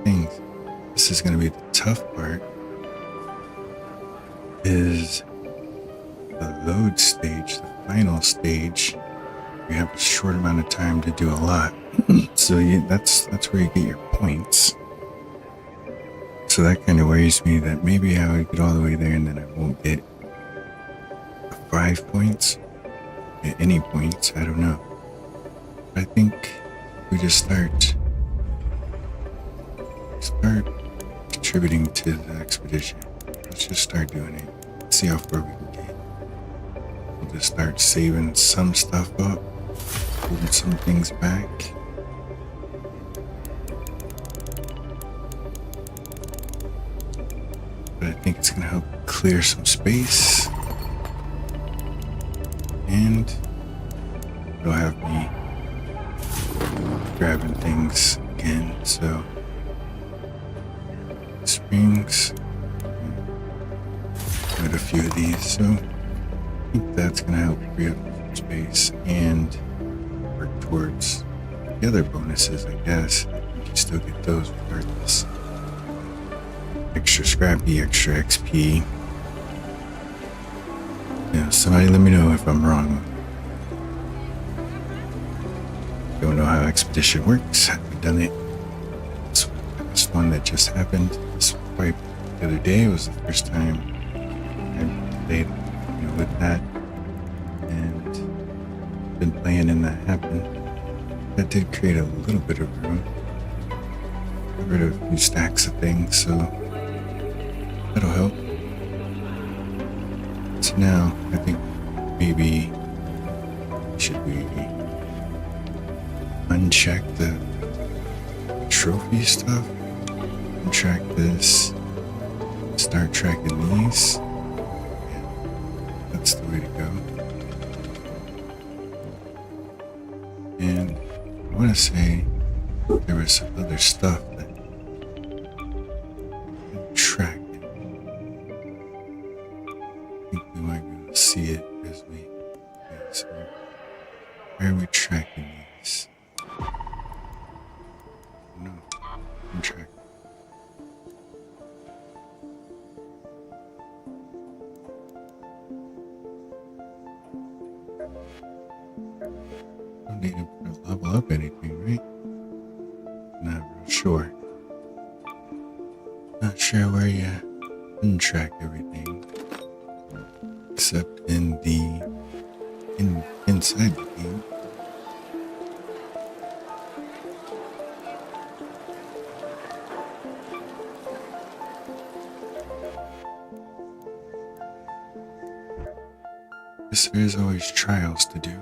things. This is going to be the tough part, is the load stage, the final stage, you have a short amount of time to do a lot. So that's where you get your points. So that kind of worries me that maybe I would get all the way there and then I won't get 5 points, get any points. I don't know. But I think we just start contributing to the expedition. Let's just start doing it. See how far we can get. We'll just start saving some stuff up, moving some things back. But I think it's gonna help clear some space, and it'll have me grabbing things again. So springs, got a few of these, so I think that's gonna help free up some space and work towards the other bonuses, I guess. I think you still get those regardless. Extra scrappy, extra XP. Yeah, somebody let me know if I'm wrong. Don't know how Expedition works. Haven't done it. This one that just happened. This wipe the other day was the first time I played, with that, and been playing and that happened. That did create a little bit of room. Got rid of a few stacks of things, so that'll help. So now I think maybe should we uncheck the trophy stuff, untrack this, start tracking these. Yeah, that's the way to go. And I want to say there was some other stuff that I tracked. I think we might be able to see it as we. Yeah, so where are we tracking these? No, I'm tracking. Don't need to level up anything, right? Not real sure. Not sure where you untrack everything, except in the inside the game. Guess there's always trials to do.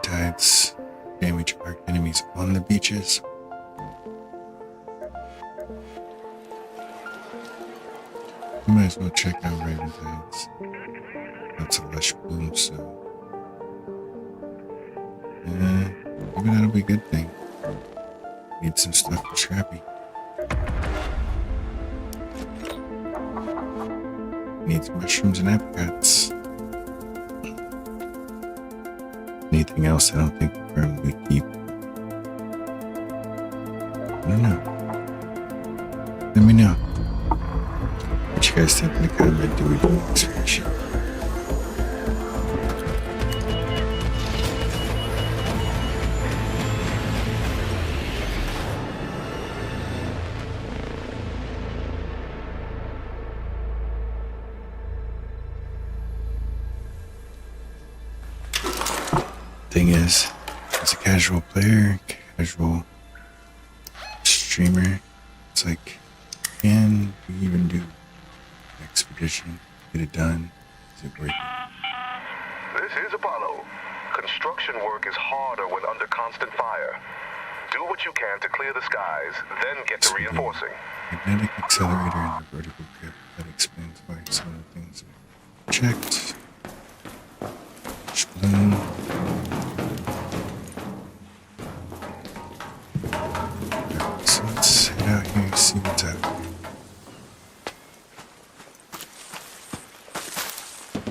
Tides damage our enemies on the beaches. You might as well check out Raven Tides. That's a lush bloom, so maybe that'll be a good thing. Need some stuff for Scrappy. Needs mushrooms and apricots. Anything else I don't think we'll probably keep. I don't know. Let me know what you guys think in the comment. Do we do an expedition? Thing is, as a casual player, casual streamer, it's like, can we even do an expedition? Get it done? Is it worth it? This is Apollo. Construction work is harder when under constant fire. Do what you can to clear the skies, then get to reinforcing. Magnetic accelerator and the vertical grip. That explains why some of the things are checked. Balloon. So let's head out here and see what's out.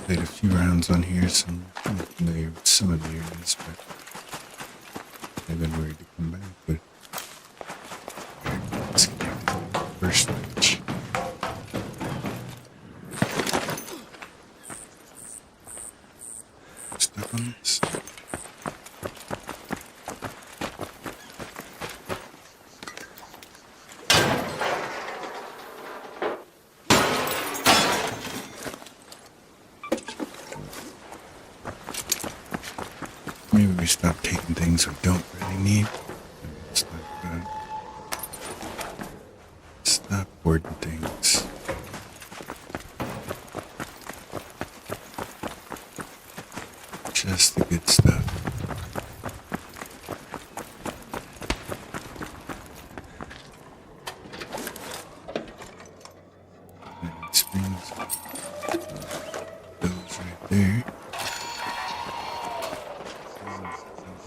Played a few rounds on here, so I'm familiar with some of the areas, but I've been worried to come back. But let's get back to the first match. Maybe we stop taking things we don't really need. Stop hoarding things. Just the good stuff. And springs. Those right there.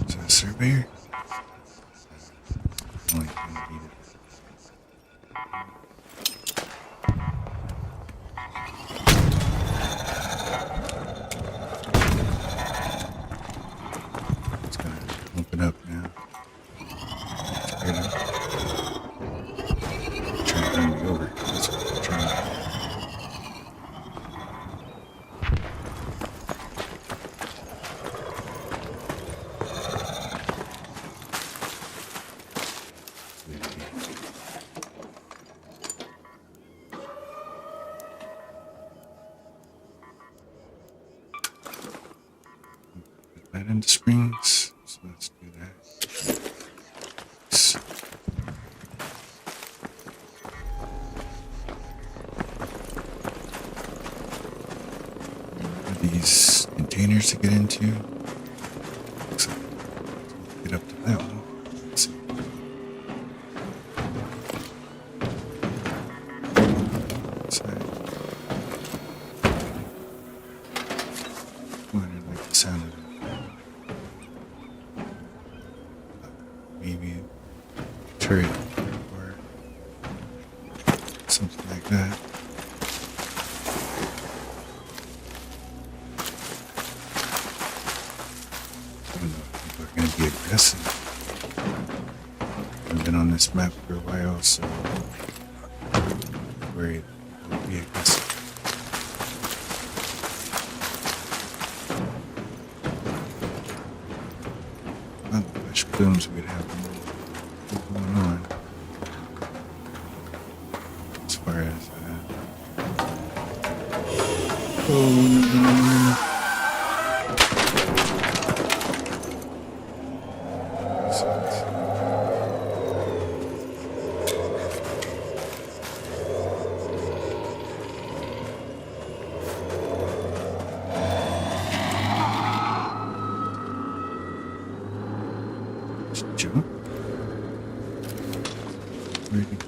Is that a surveyor? Only thing needed. It's gonna open up now. Straight up. Trying to bring me over. That's what I'm trying to do. Put that into springs. So let's do that. S- Are these containers to get into? Looks like get up to that one. Let's see. Side. Oh, I didn't like the sound of it. Maybe a turret or something like that. I don't know if people are going to be aggressive. I've been on this map for a while, so I'm worried they'll be aggressive. Otherwise, plumes we'd have more going on as far as jump. Where'd he go?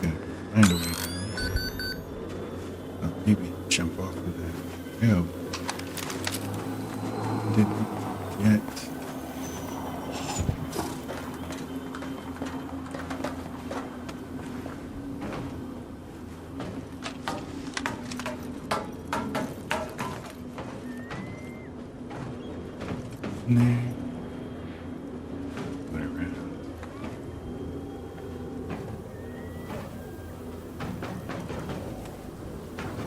Yeah, find a way down. Maybe jump off of that rail. Didn't yet. There. Whatever.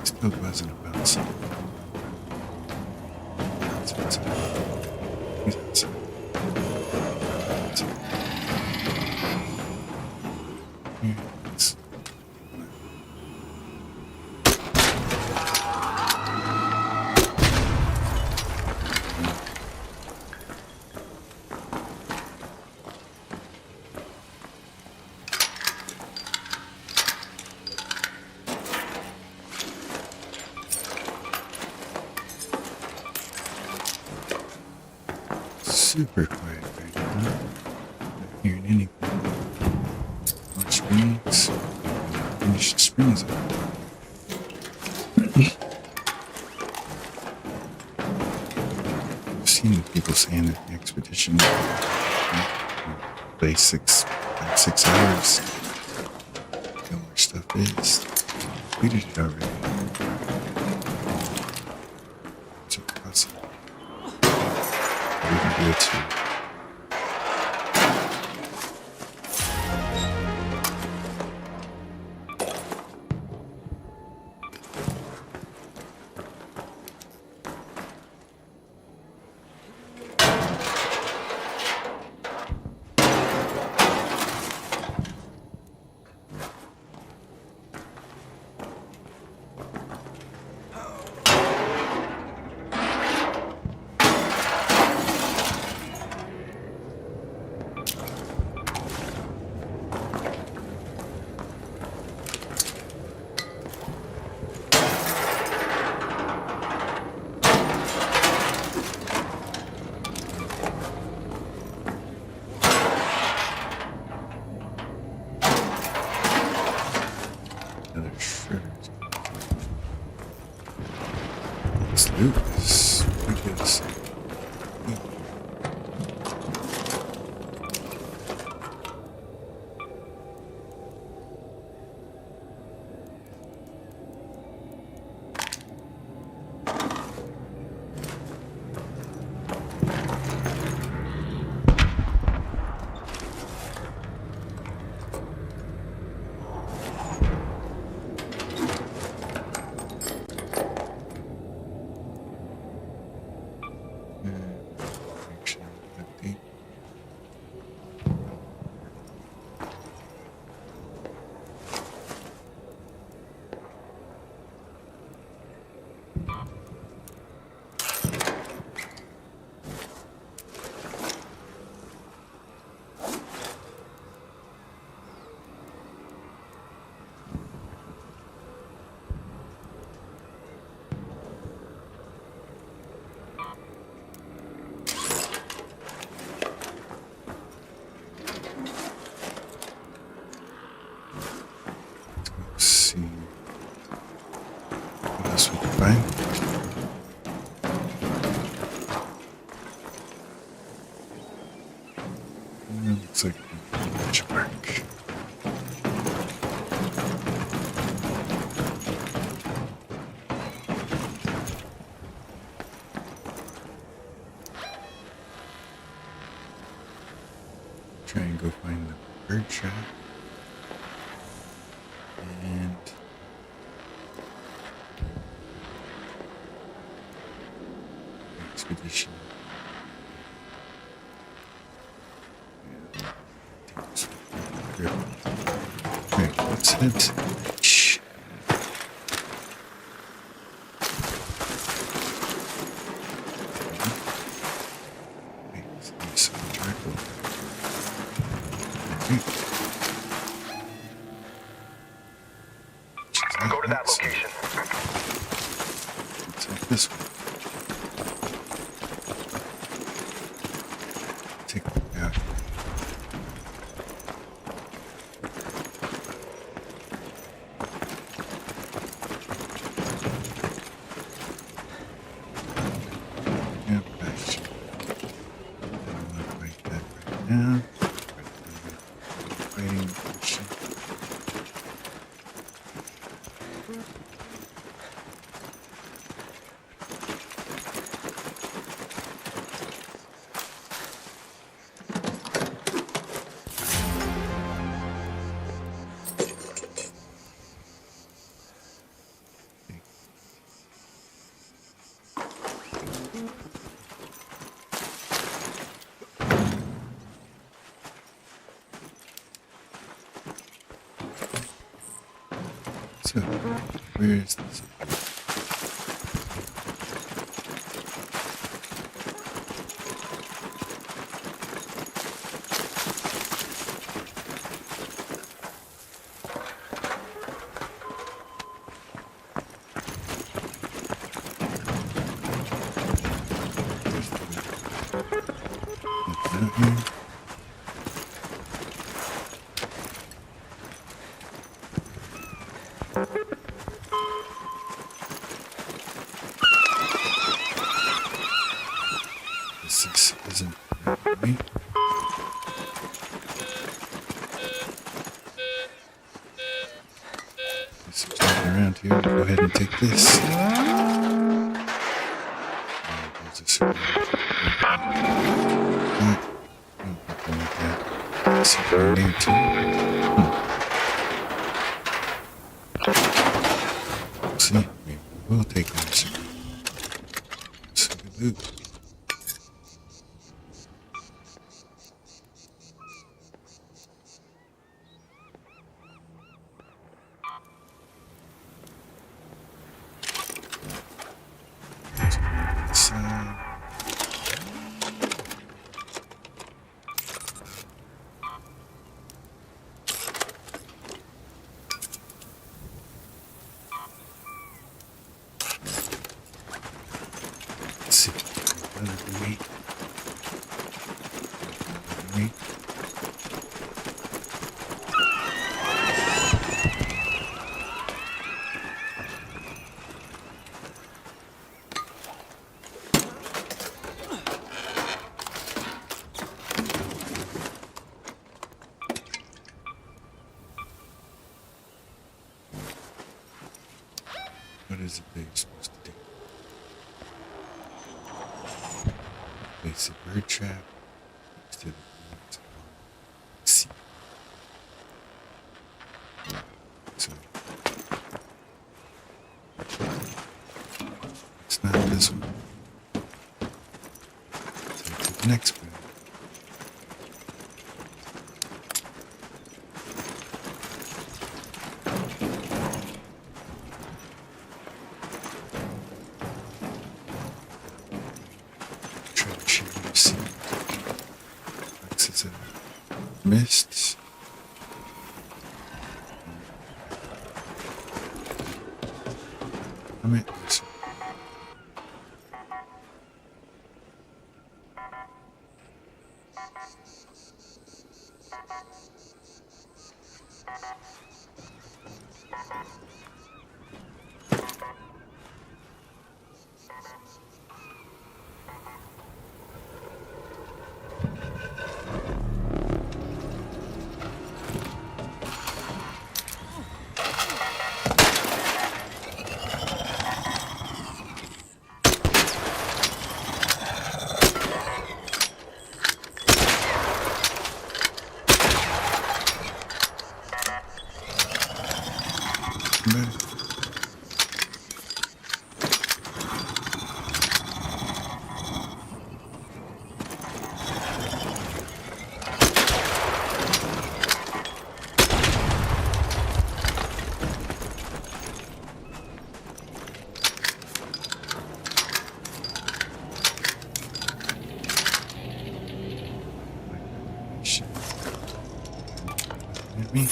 Still buzzing about something. That's what's up. He's outside. That's it. Here, let's. Super quiet right now. Not hearing anything. More springs. Finish the springs up. I've seen people saying that the expedition play 6 hours. Know where stuff is. We did it already. It's impossible. We can do it too. This loot is ridiculous. See what else we can find. Looks like benchmark. Try and go find the bird shop. And expedition. Yeah. Take this one. Here. Alright, let's head to the beach. Wait, there's some charcoal. Alright. Go to that location. Let's take this one. Take a look out. Yeah, bash. I don't want to fight that right now. Fighting shit. So, where is this? Nothing out here. This isn't right. There's some stuff around here. I'll go ahead and take this. There's a circle. Nothing like that. Something in there too. We'll see. Maybe we'll take that circle. Some good loot. Side. Let's see. Another meat. Meat. Place a bird trap. To the sea. So it's not this one. So to the next one. Try to share your sea. It's a mist. I mean, me.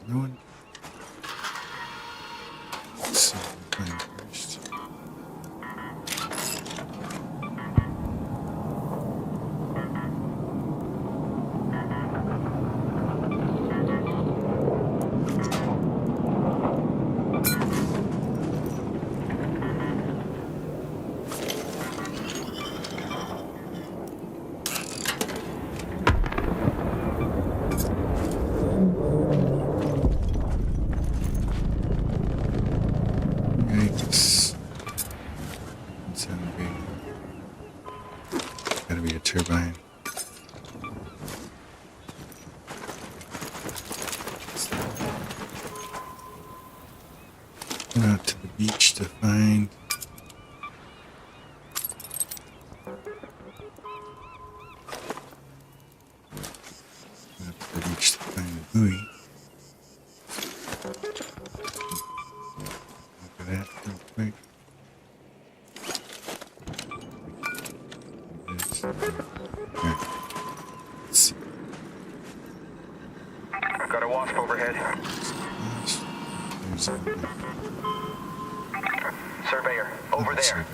No one. Let's see what I'm playing first. Yikes. Doesn't sound good. Gotta be a turbine. Went out to the beach to find a buoy. Look at that real quick. Alright. Let's see. Got a wasp overhead. There's a Surveyor, over there.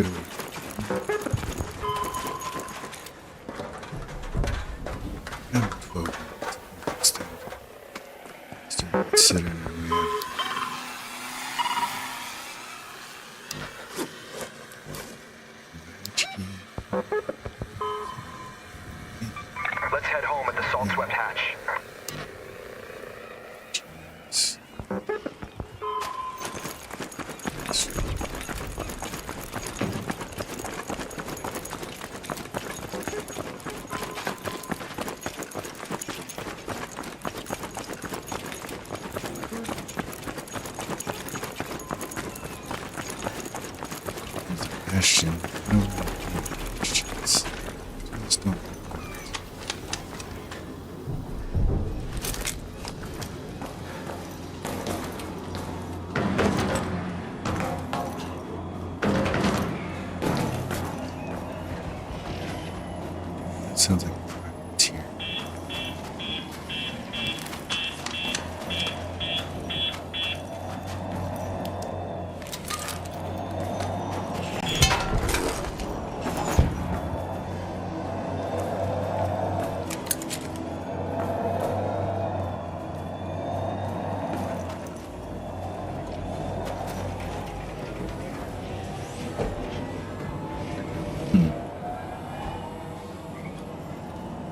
get away. Now, 12. Still considering where we are. Let's head home at the salt-swept hatch. Question. No questions. Just don't. That sounds like a privateer.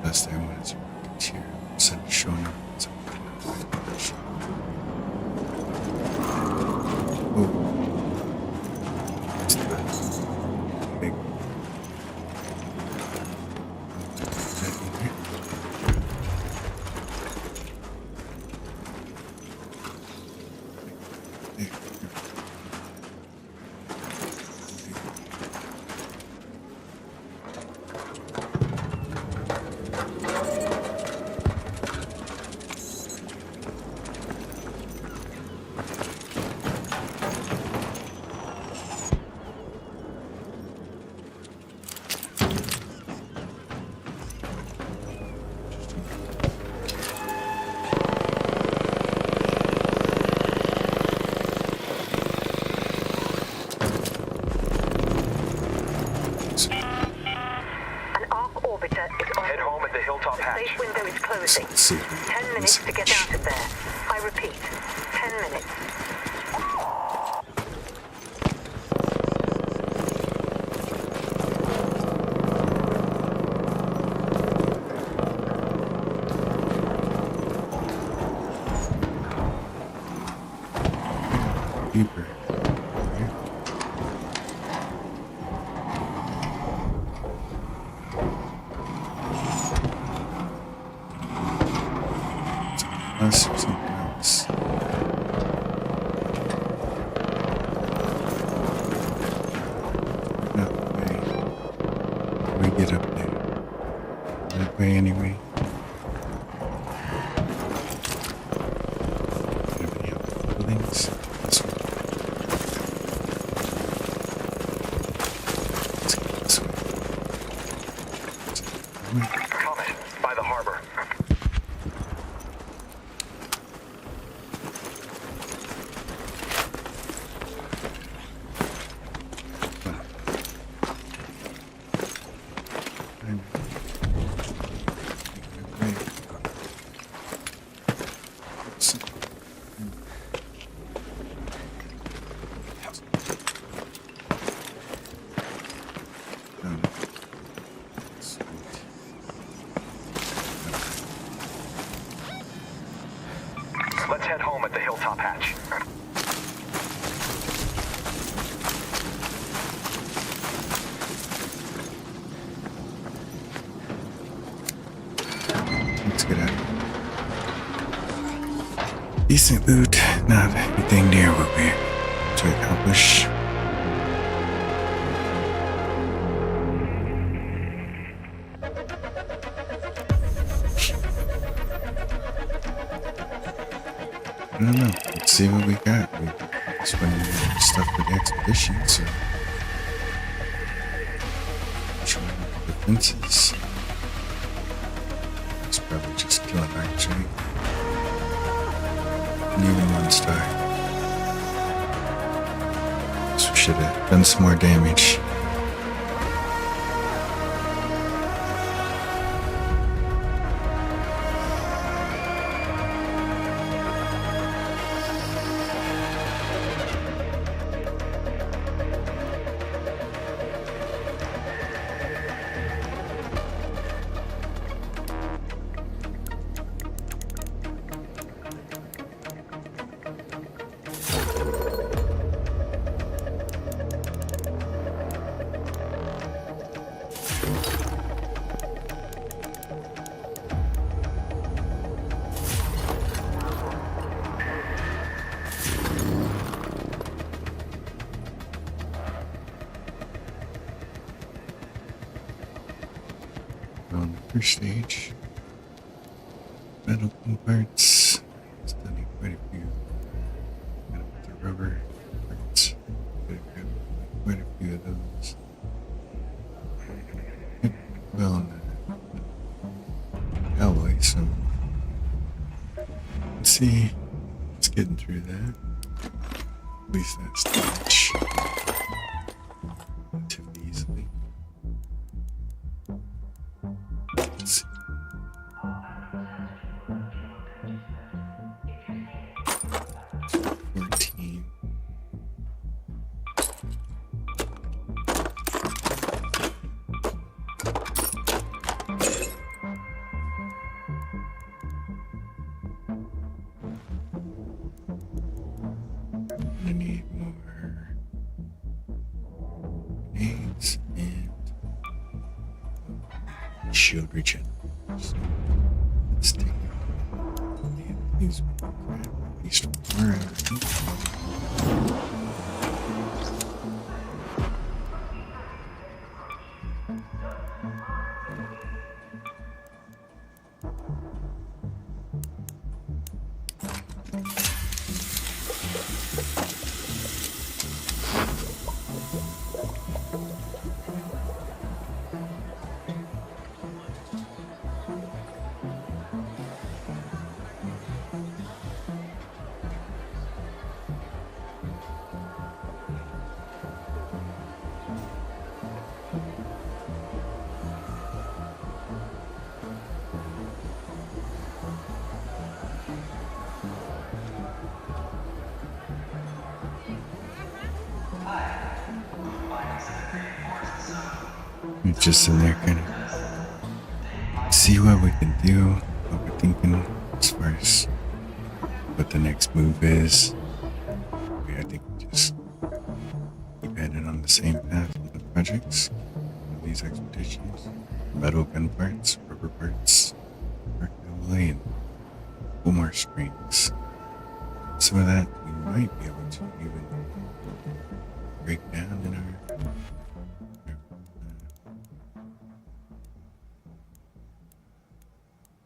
Last time when it's here, instead of showing up, it's oh, it's not big. An arc orbiter is on. Head home at the hilltop The hatch. safe window is closing. See, 10 minutes to get out of there. I repeat, 10 minutes. deeper. Us or something else. That way. We get up there. That way anyway. Have any other buildings? This one. Let's go this way. Comet, by the harbor. Let's head home at the hilltop hatch. Let's get out. Decent loot, not anything near what we to accomplish. I don't know. Let's see what we got. We spending stuff for the expedition, so showing up the fences. It's probably just killing arcs, right? And even 1 star. So we should have done some more damage. first stage. Metal parts. Still need quite a few. Got the rubber parts. Gotta grab quite a few of those. Well, alloy, so let's see. It's getting through that. At least that stage. Relatively easily. Let's see. 14. I need more grenades and shield regen. So let's take these grab at least one. We're just in there kind of see what we can do, what we're thinking as far as what the next move is. I think we just keep headed on the same path with the projects, with these expeditions. Metal gun parts, rubber parts, arc alloy, and more springs. Some of that we might be able to even break down in our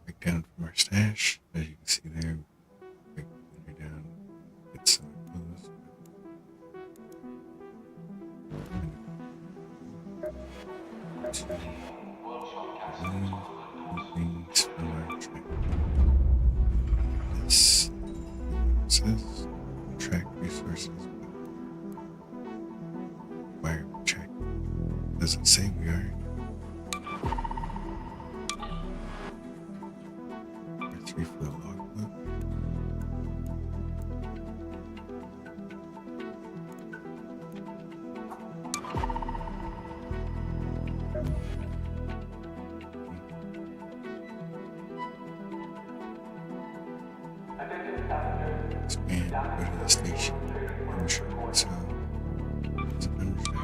break down from our stash. As you can see there, break it down, get some of those. Things from our track. This says track resources. Wire track. Doesn't say we are. Or 3 for the logbook. And go to the station. I'm sure. So it's unfair.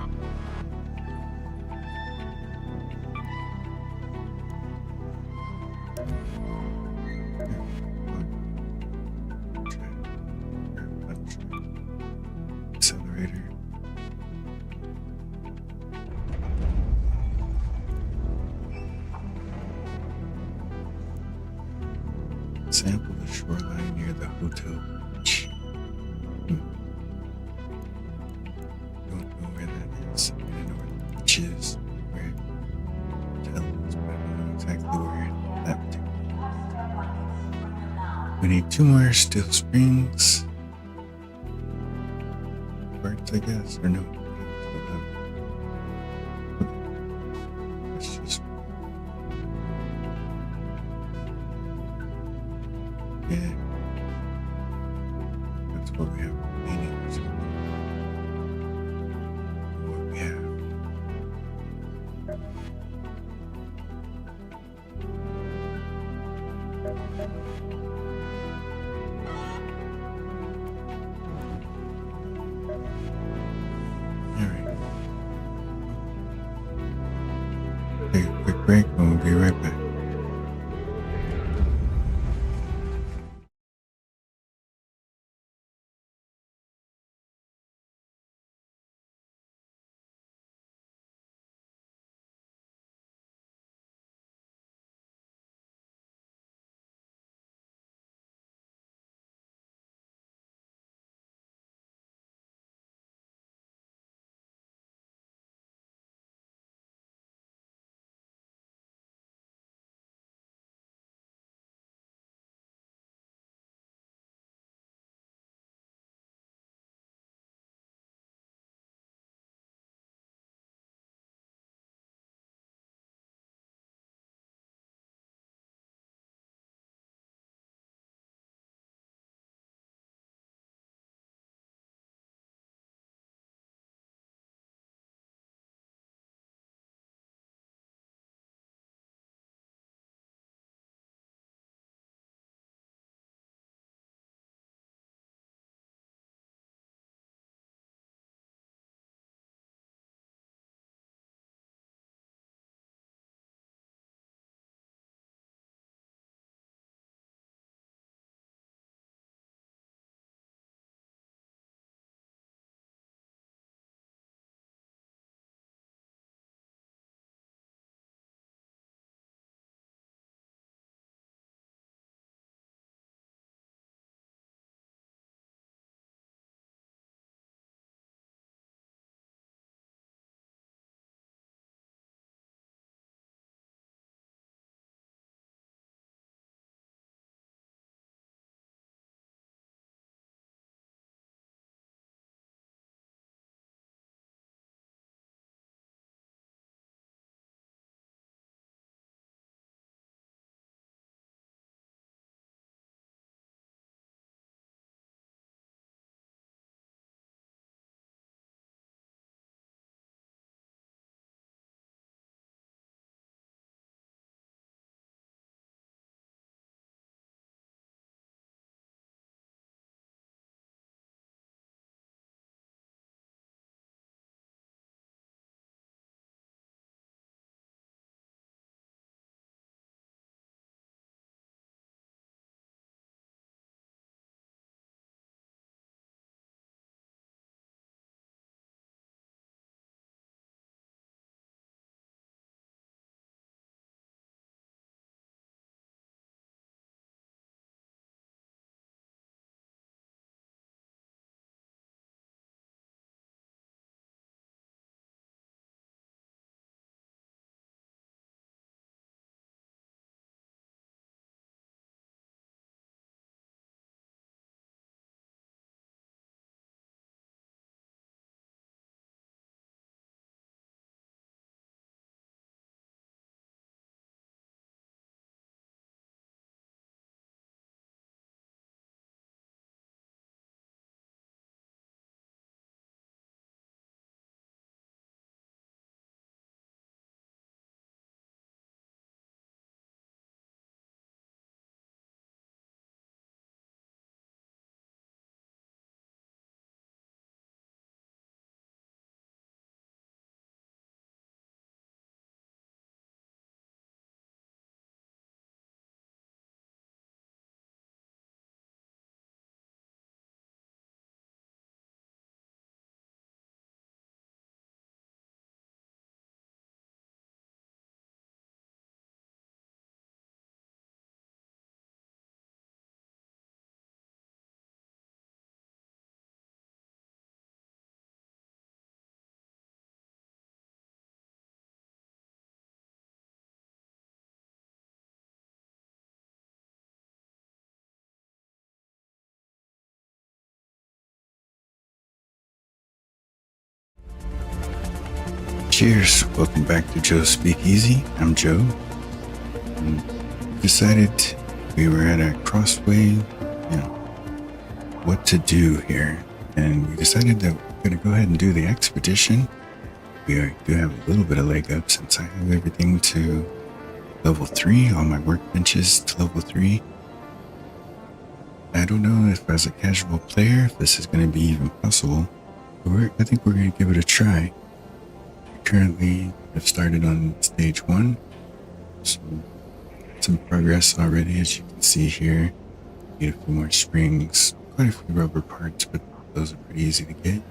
Accelerator. Sample the shoreline near the hotel beach. Don't know where that is. I don't know where the beach is, where the hotel is, but I don't know exactly where that particular. We need 2 more steel springs. Parts, I guess, or no. Let's just. Yeah. That's what we have remaining. So what we have. Alright. Take a quick break and we'll be right back. Cheers. Welcome back to Joe's Speakeasy. I'm Joe. And decided we were at a crossway, what to do here. And we decided that we're going to go ahead and do the expedition. We do have a little bit of leg up since I have everything to level 3, all my workbenches to level 3. I don't know if as a casual player, if this is going to be even possible, but I think we're going to give it a try. Currently, I've started on stage 1, so some progress already, as you can see here. Need a few more springs, quite a few rubber parts, but those are pretty easy to get,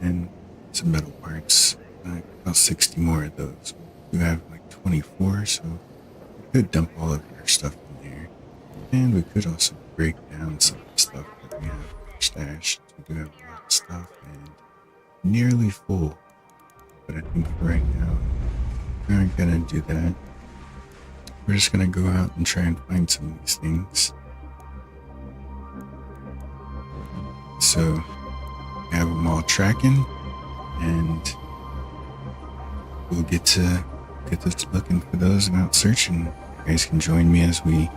and some metal parts, about 60 more of those. We have like 24, so we could dump all of our stuff in there, and we could also break down some of the stuff that we have stashed. We do have a lot of stuff and nearly full. But I think for right now, we aren't gonna do that. We're just gonna go out and try and find some of these things. So, we have them all tracking, and we'll get to looking for those and out searching. You guys can join me as we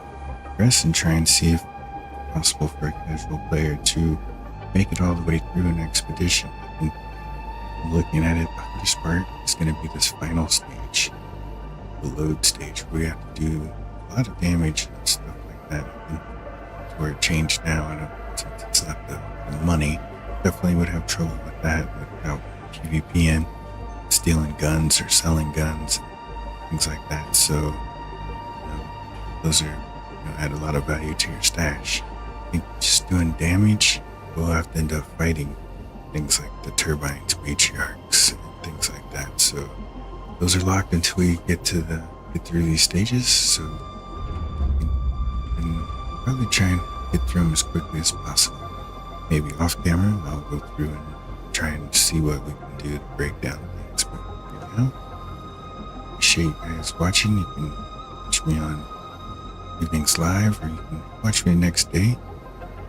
progress and try and see if it's possible for a casual player to make it all the way through an expedition. I think looking at it, the hardest part is going to be this final stage, the load stage, where we have to do a lot of damage and stuff like that. I think that's where it changed now. I don't, since it's not the money, definitely would have trouble with that without PvPing, stealing guns or selling guns, and things like that. So, those are add a lot of value to your stash. I think just doing damage, we'll have to end up fighting things like the turbines, matriarchs, and things like that. So those are locked until we get through these stages. So and probably try and get through them as quickly as possible. Maybe off camera, I'll go through and try and see what we can do to break down things. But appreciate you guys watching. You can watch me on evenings live, or you can watch me next day.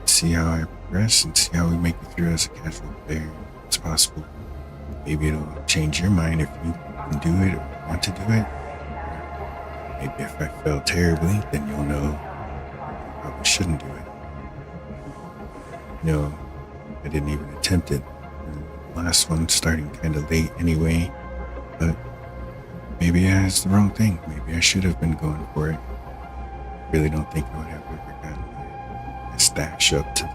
See how I progress and see how we make it through as a casual player. It's possible. Maybe it'll change your mind if you can do it or want to do it. Or maybe if I fail terribly, then you'll know you probably shouldn't do it. No, I didn't even attempt it. The last one starting kind of late anyway, but maybe I was the wrong thing. Maybe I should have been going for it. Really don't think I would have ever gotten my stash up to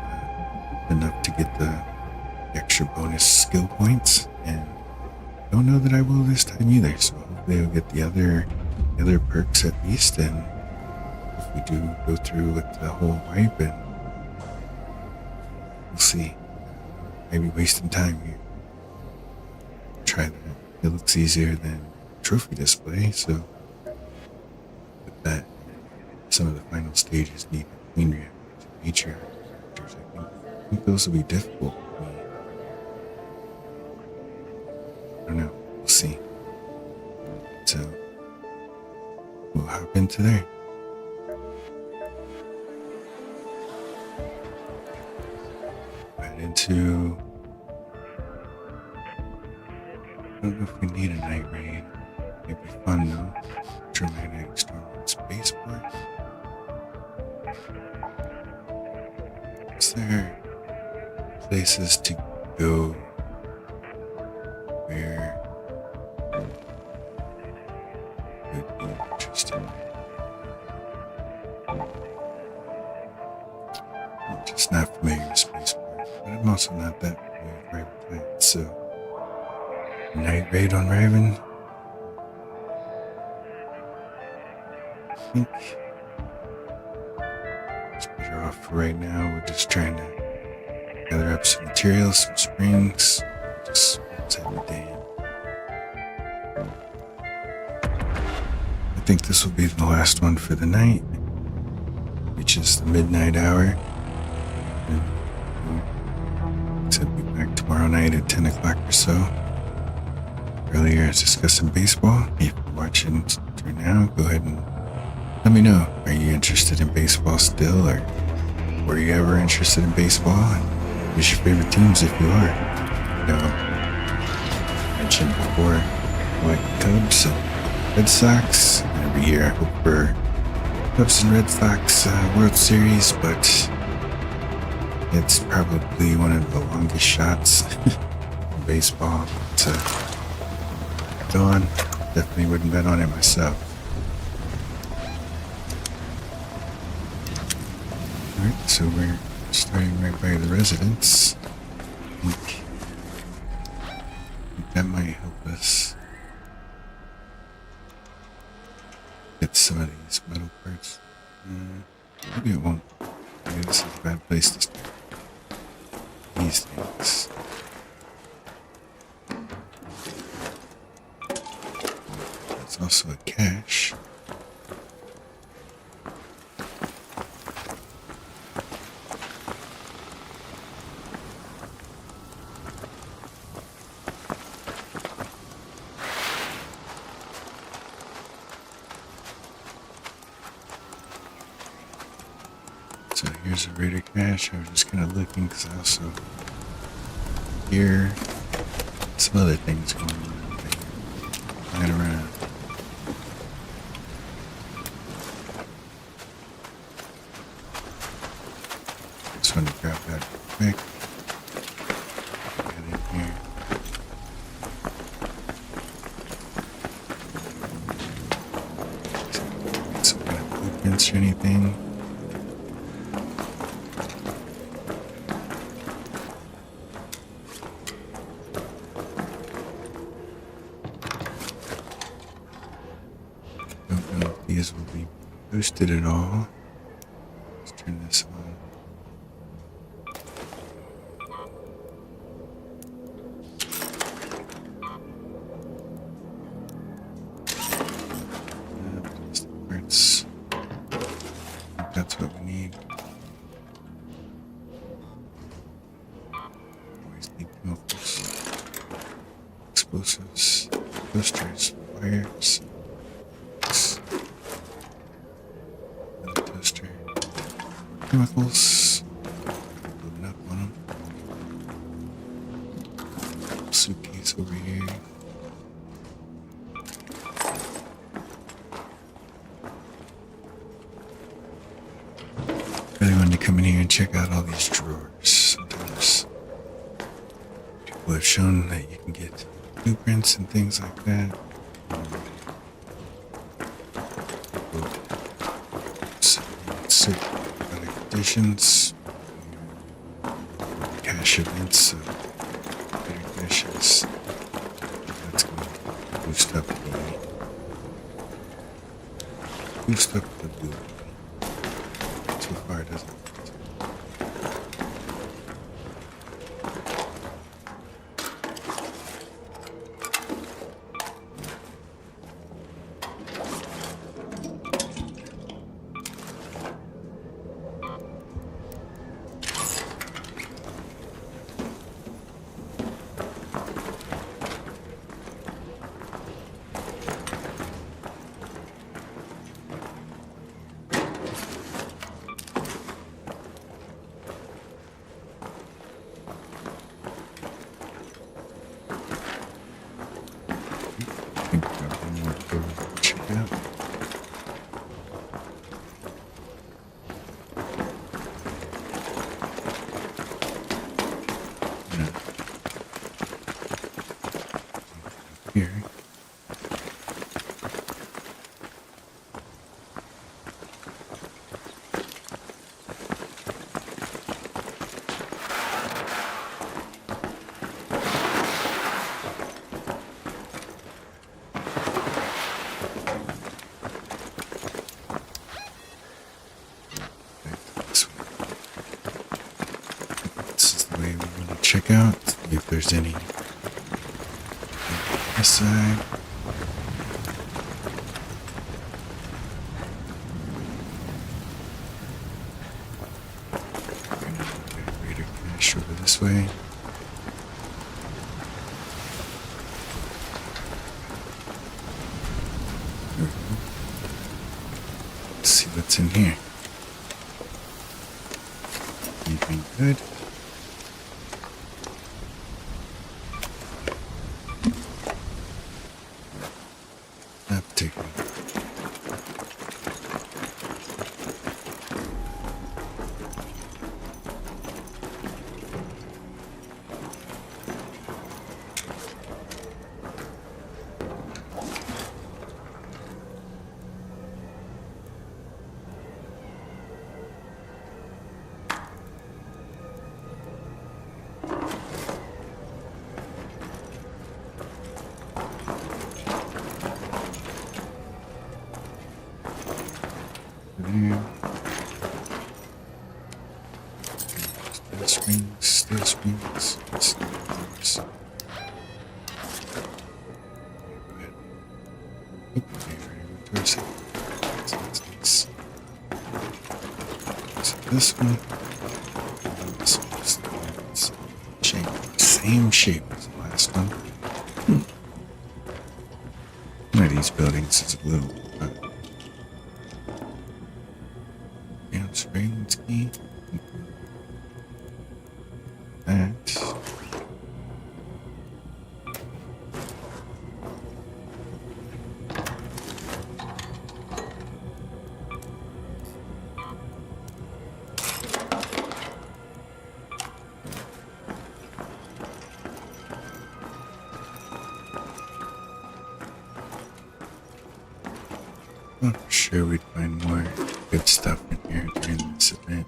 enough to get the extra bonus skill points, and don't know that I will this time either. So hopefully I'll get the other perks at least, and if we do go through with the whole wipe, and we'll see. Maybe wasting time here. Try that. It looks easier than trophy display, so with that, some of the final stages need queen reactors, nature reactors. I think those will be difficult for me. I don't know. We'll see. So we'll hop into there. Right into. I don't know if we need a night raid. It'd be fun though. Electromagnetic storm and spaceport. Is there places to go where it would be interesting? I'm just not familiar with spaceport, but I'm also not that familiar with Raven Planet, so night raid on Raven. I think it's better off for right now. We're just trying to gather up some materials, some springs, just have a day. I think this will be the last one for the night, which is the midnight hour. Except we'll be back tomorrow night at 10 o'clock or so. Earlier I was discussing baseball. If you're watching through now, go ahead and let me know. Are you interested in baseball still, or were you ever interested in baseball? And who's your favorite teams if you are? You know, I mentioned before, like Cubs and Red Sox. And every year I hope for Cubs and Red Sox World Series, but it's probably one of the longest shots in baseball to go on. Definitely wouldn't bet on it myself. Alright, so we're starting right by the residence. I think that might help us get some of these metal parts. Maybe it won't. Maybe this is a bad place to start. These things. There's also a cache. So here's a Raider cache. I was just kind of looking because I also hear some other things going on flying around. Just want to grab that quick. Get in here. Some kind of blueprints or anything. Don't know if these will be boosted at all. Let's turn this on. Parts. I think that's what we need. Always need chemicals, explosives, boosters, wires. Another toaster. Chemicals. Loading up on them. Suitcase over here. Really wanted to come in here and check out all these drawers. Sometimes people have shown that you can get blueprints and things like that. Certain conditions, cache events, so better caches. That's going to boost up the blue. So far it doesn't. I think I've got one more to check out. Here. This is the way we want to check out, see if there's any on this side. Raider cache over this way. There we go. Let's see what's in here. Anything good? Steel springs. Steel doors. So this one, shape, same shape as the last one. One of these buildings is a little surveillance key. That. I'm sure we'd find more good stuff in here during this event.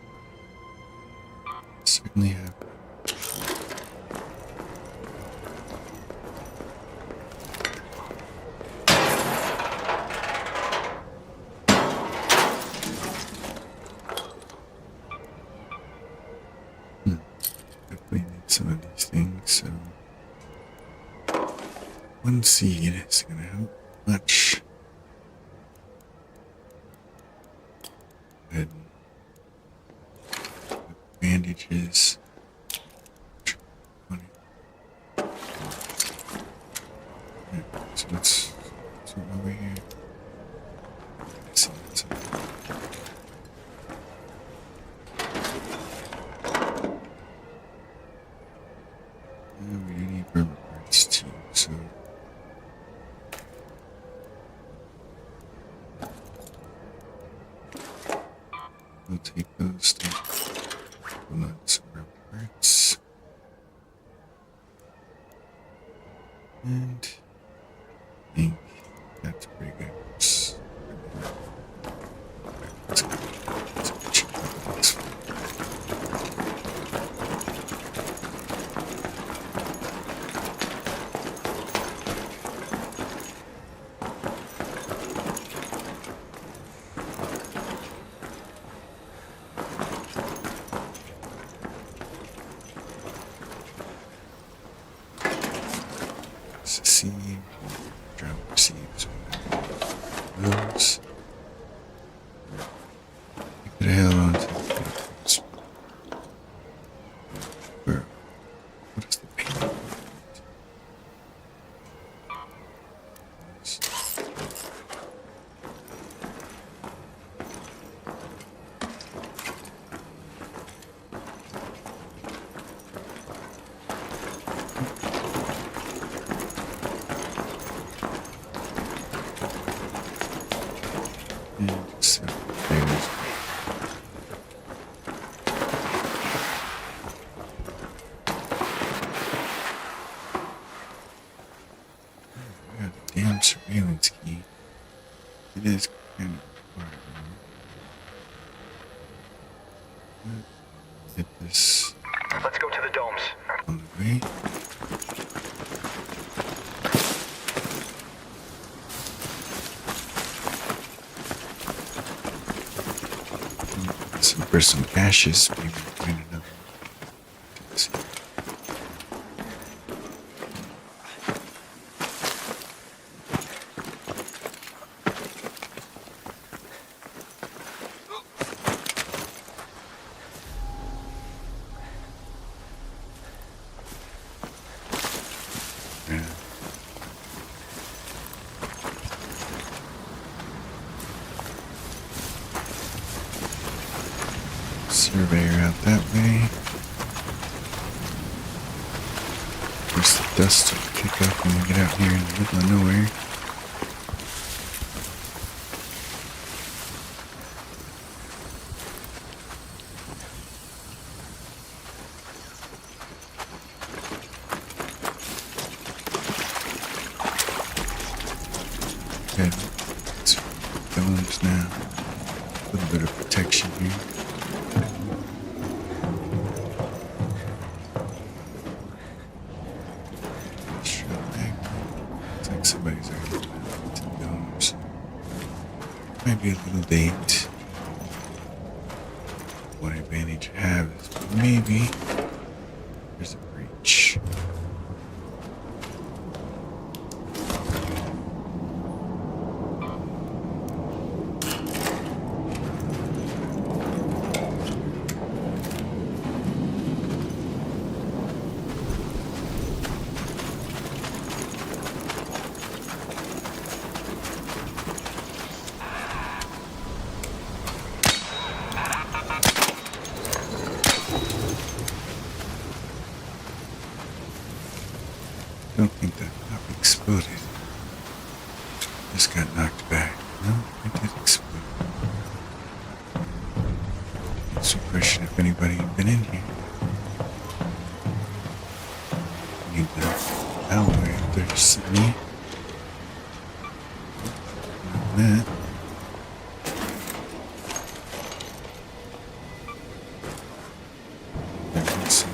Certainly have. Definitely need some of these things, so one seed is gonna help much. Good. Bandages. 20. Yeah, so let's over here. Let's see what's up. We do need rubber parts too, so we'll take those things. We'll let some rubber parts. And I think that's pretty good. Let's go. Let's check out this one. See, drop receives those. Get the hell onto the where? What is the paint? So there's we got the damn surveillance key. It is kind of hard. Get this Let's go to the domes. on the way. For some caches, maybe find another. Let's see. Yeah. Surveyor out that way. Of course, the dust will kick up when we get out here in the middle of nowhere. Good. It's domes now. A little bit of protection here. Somebody's already been to the domes. Might be a little late. One advantage need to have is maybe there's a breach. I don't think that pop exploded. Just got knocked back. No, it did explode. It's a question if anybody had been in here. Need the alleyway if there's any. Not that. There's some.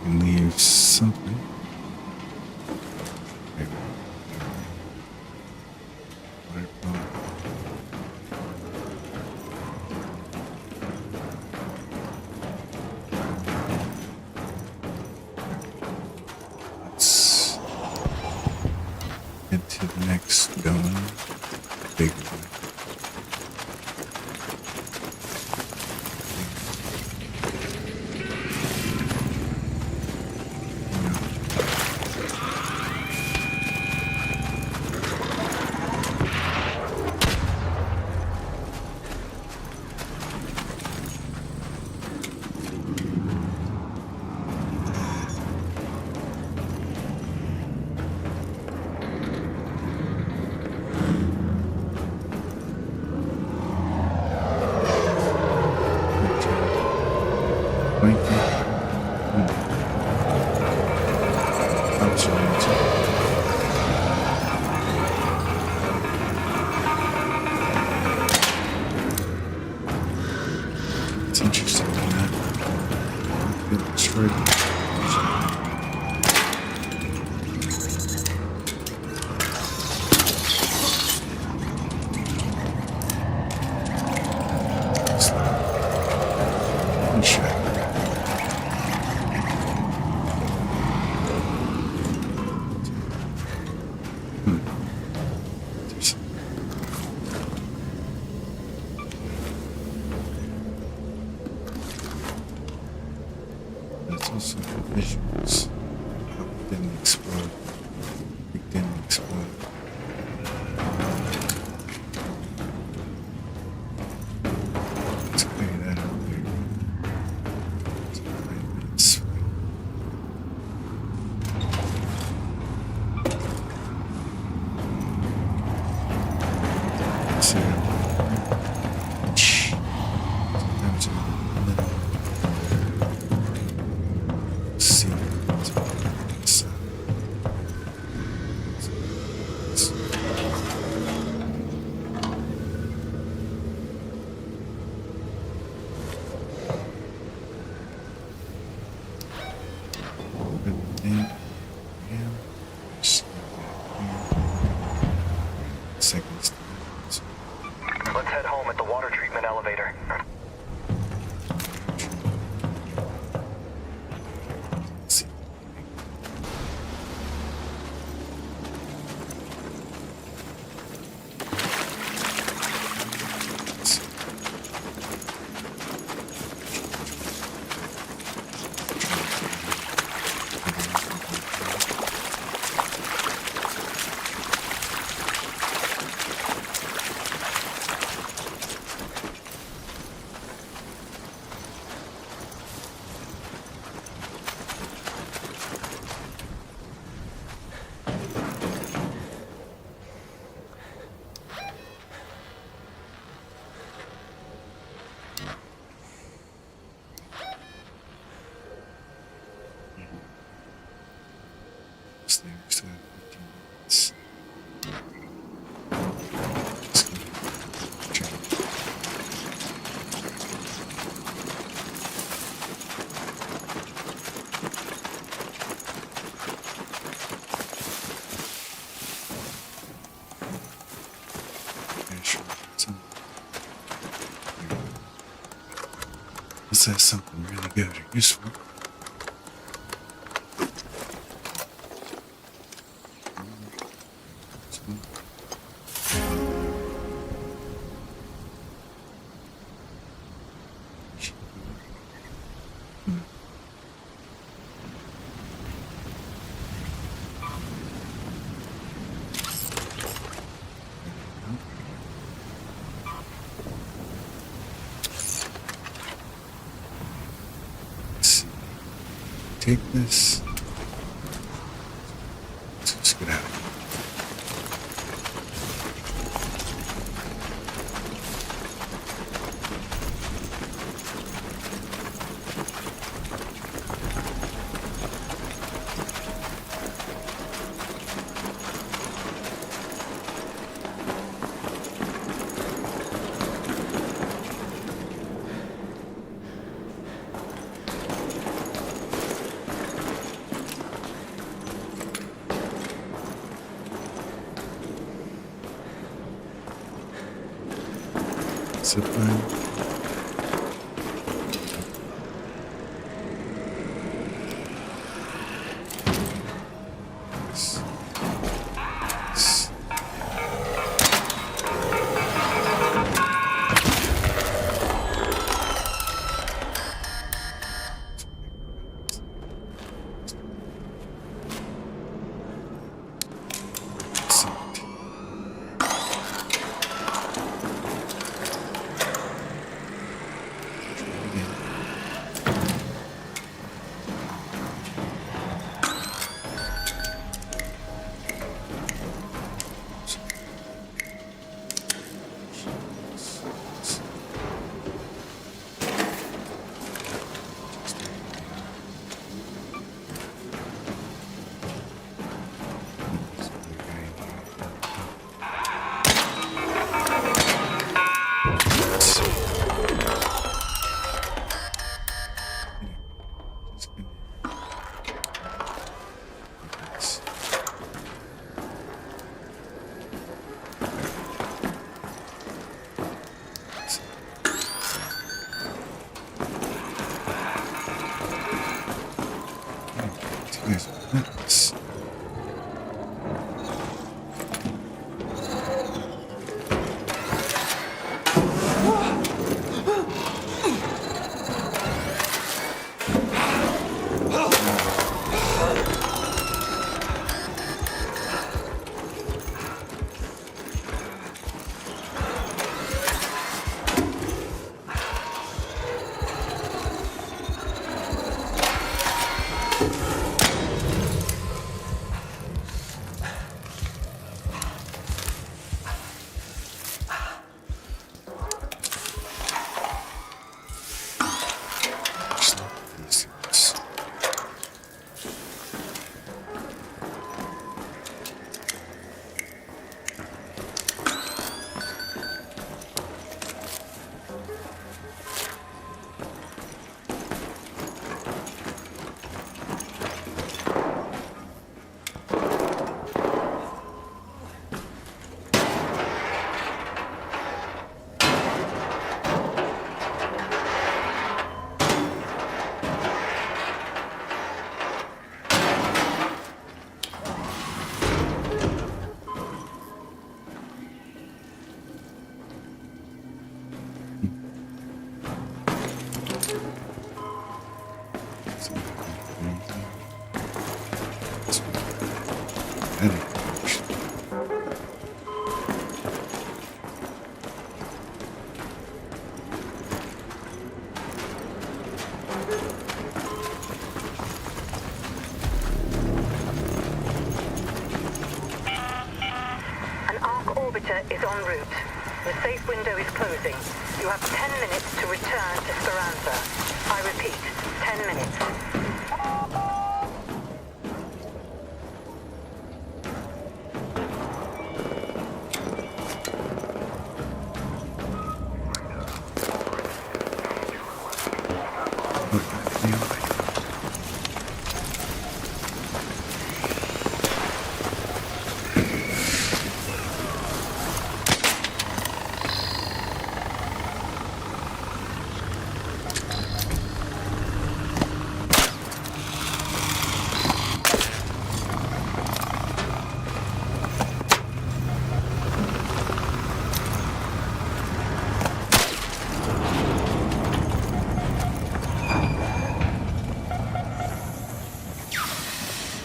And leave something. Maybe. Water pump. Let's head to the next building. Big one. It's interesting that it destroyed. One shot. There's also visuals. How it didn't explode. It didn't explode. Let's clear that out there. It's 5 minutes. So, sometimes a little secret inside. Seconds. Let's head home at the water treatment elevator. See. Some- Let's say something really good or useful. Let's see. Take this. Let's just get out of here. Zip line. Yes. Yes. Sit. Yes. An arc orbiter is en route. The safe window is closing. You have 10 minutes to return to Speranza. I repeat, 10 minutes.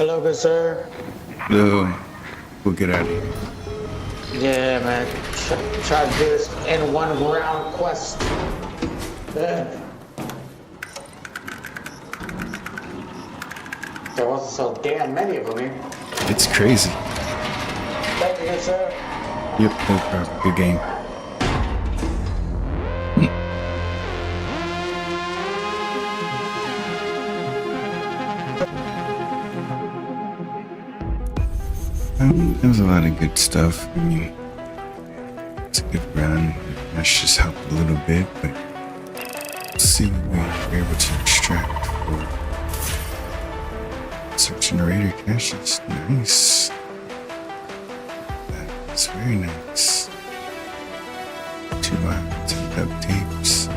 Hello, good sir. So we'll get out of here. Yeah, man. Try to do this in one round quest. Yeah. There wasn't so damn many of them here. It's crazy. Thank you, good sir. Yep, no problem. Good game. There was a lot of good stuff. I mean, it's a good run. That's just helped a little bit, but let's see what we were able to extract for search and narrator caches. Nice. That's very nice. 2 items and duct tape, so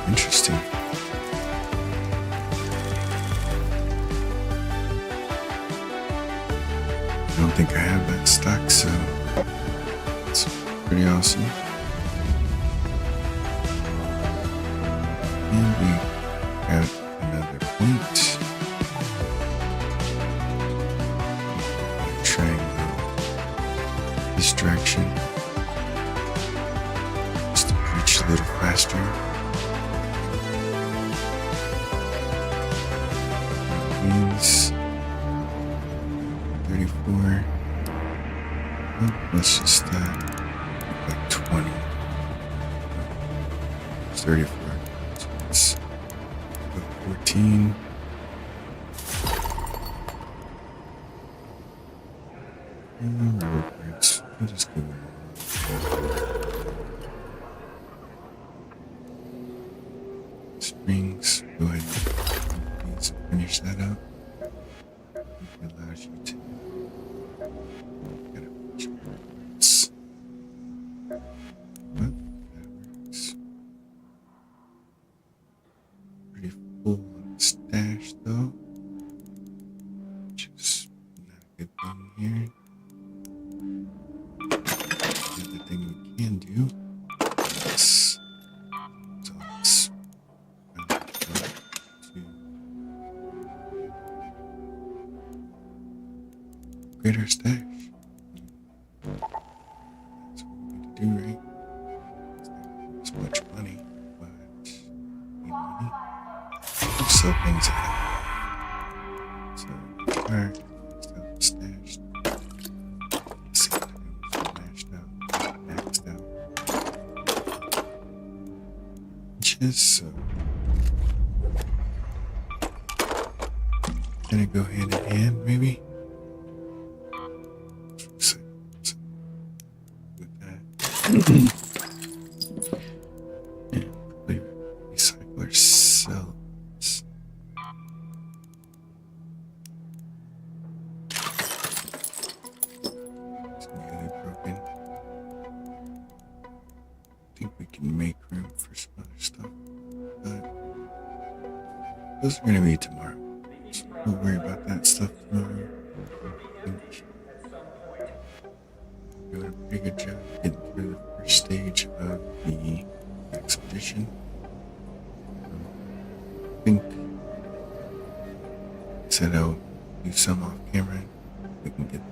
interesting. I don't think I have that stock, so it's pretty awesome. And we got another point. Triangle. This direction. Just to reach a little faster. Means 34. Oh, let's just like 20. It's 34. So it's 14. And rewards. We'll just give it springs. Go ahead and please finish that up. It allows you to get a bunch of rewards. But that works. Pretty full on stash though, which is not a good thing here. The other thing we can do is upgrade our stash. That's what we need to do, right? It's not much money, but we need money. We'll sell things out. So, alright, next up, stashed. Let's see what mashed out, maxed out. Just so. Gonna go hand in hand, maybe? Yeah, recycler cells. It's nearly broken. I think we can make room for some other stuff, but those are gonna be tomorrow. So don't worry about that stuff tomorrow. Doing a pretty good job getting through the first stage of the expedition. I think I said I'll do some off camera. We can get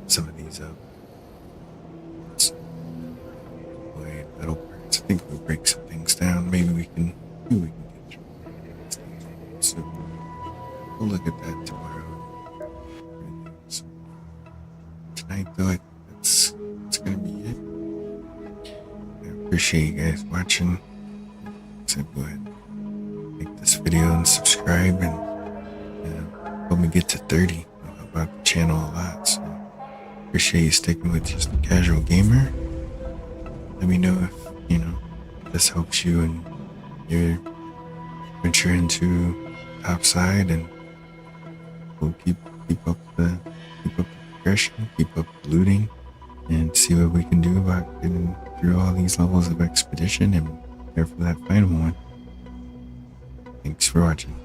some of these up. Boy, metal parts. I think we'll break some things down. Maybe we can get through these things. So we'll look at that tomorrow. So, tonight though, that's gonna be it. I appreciate you guys watching. So go ahead, like this video and subscribe, and help me get to 30. I'll help out the channel a lot. So appreciate you sticking with Just a Casual Gamer. Let me know if this helps you in your venture into topside, and we'll keep up the progression, keep up the looting, and see what we can do about getting through all these levels of expedition and prepare for that final one. Thanks for watching.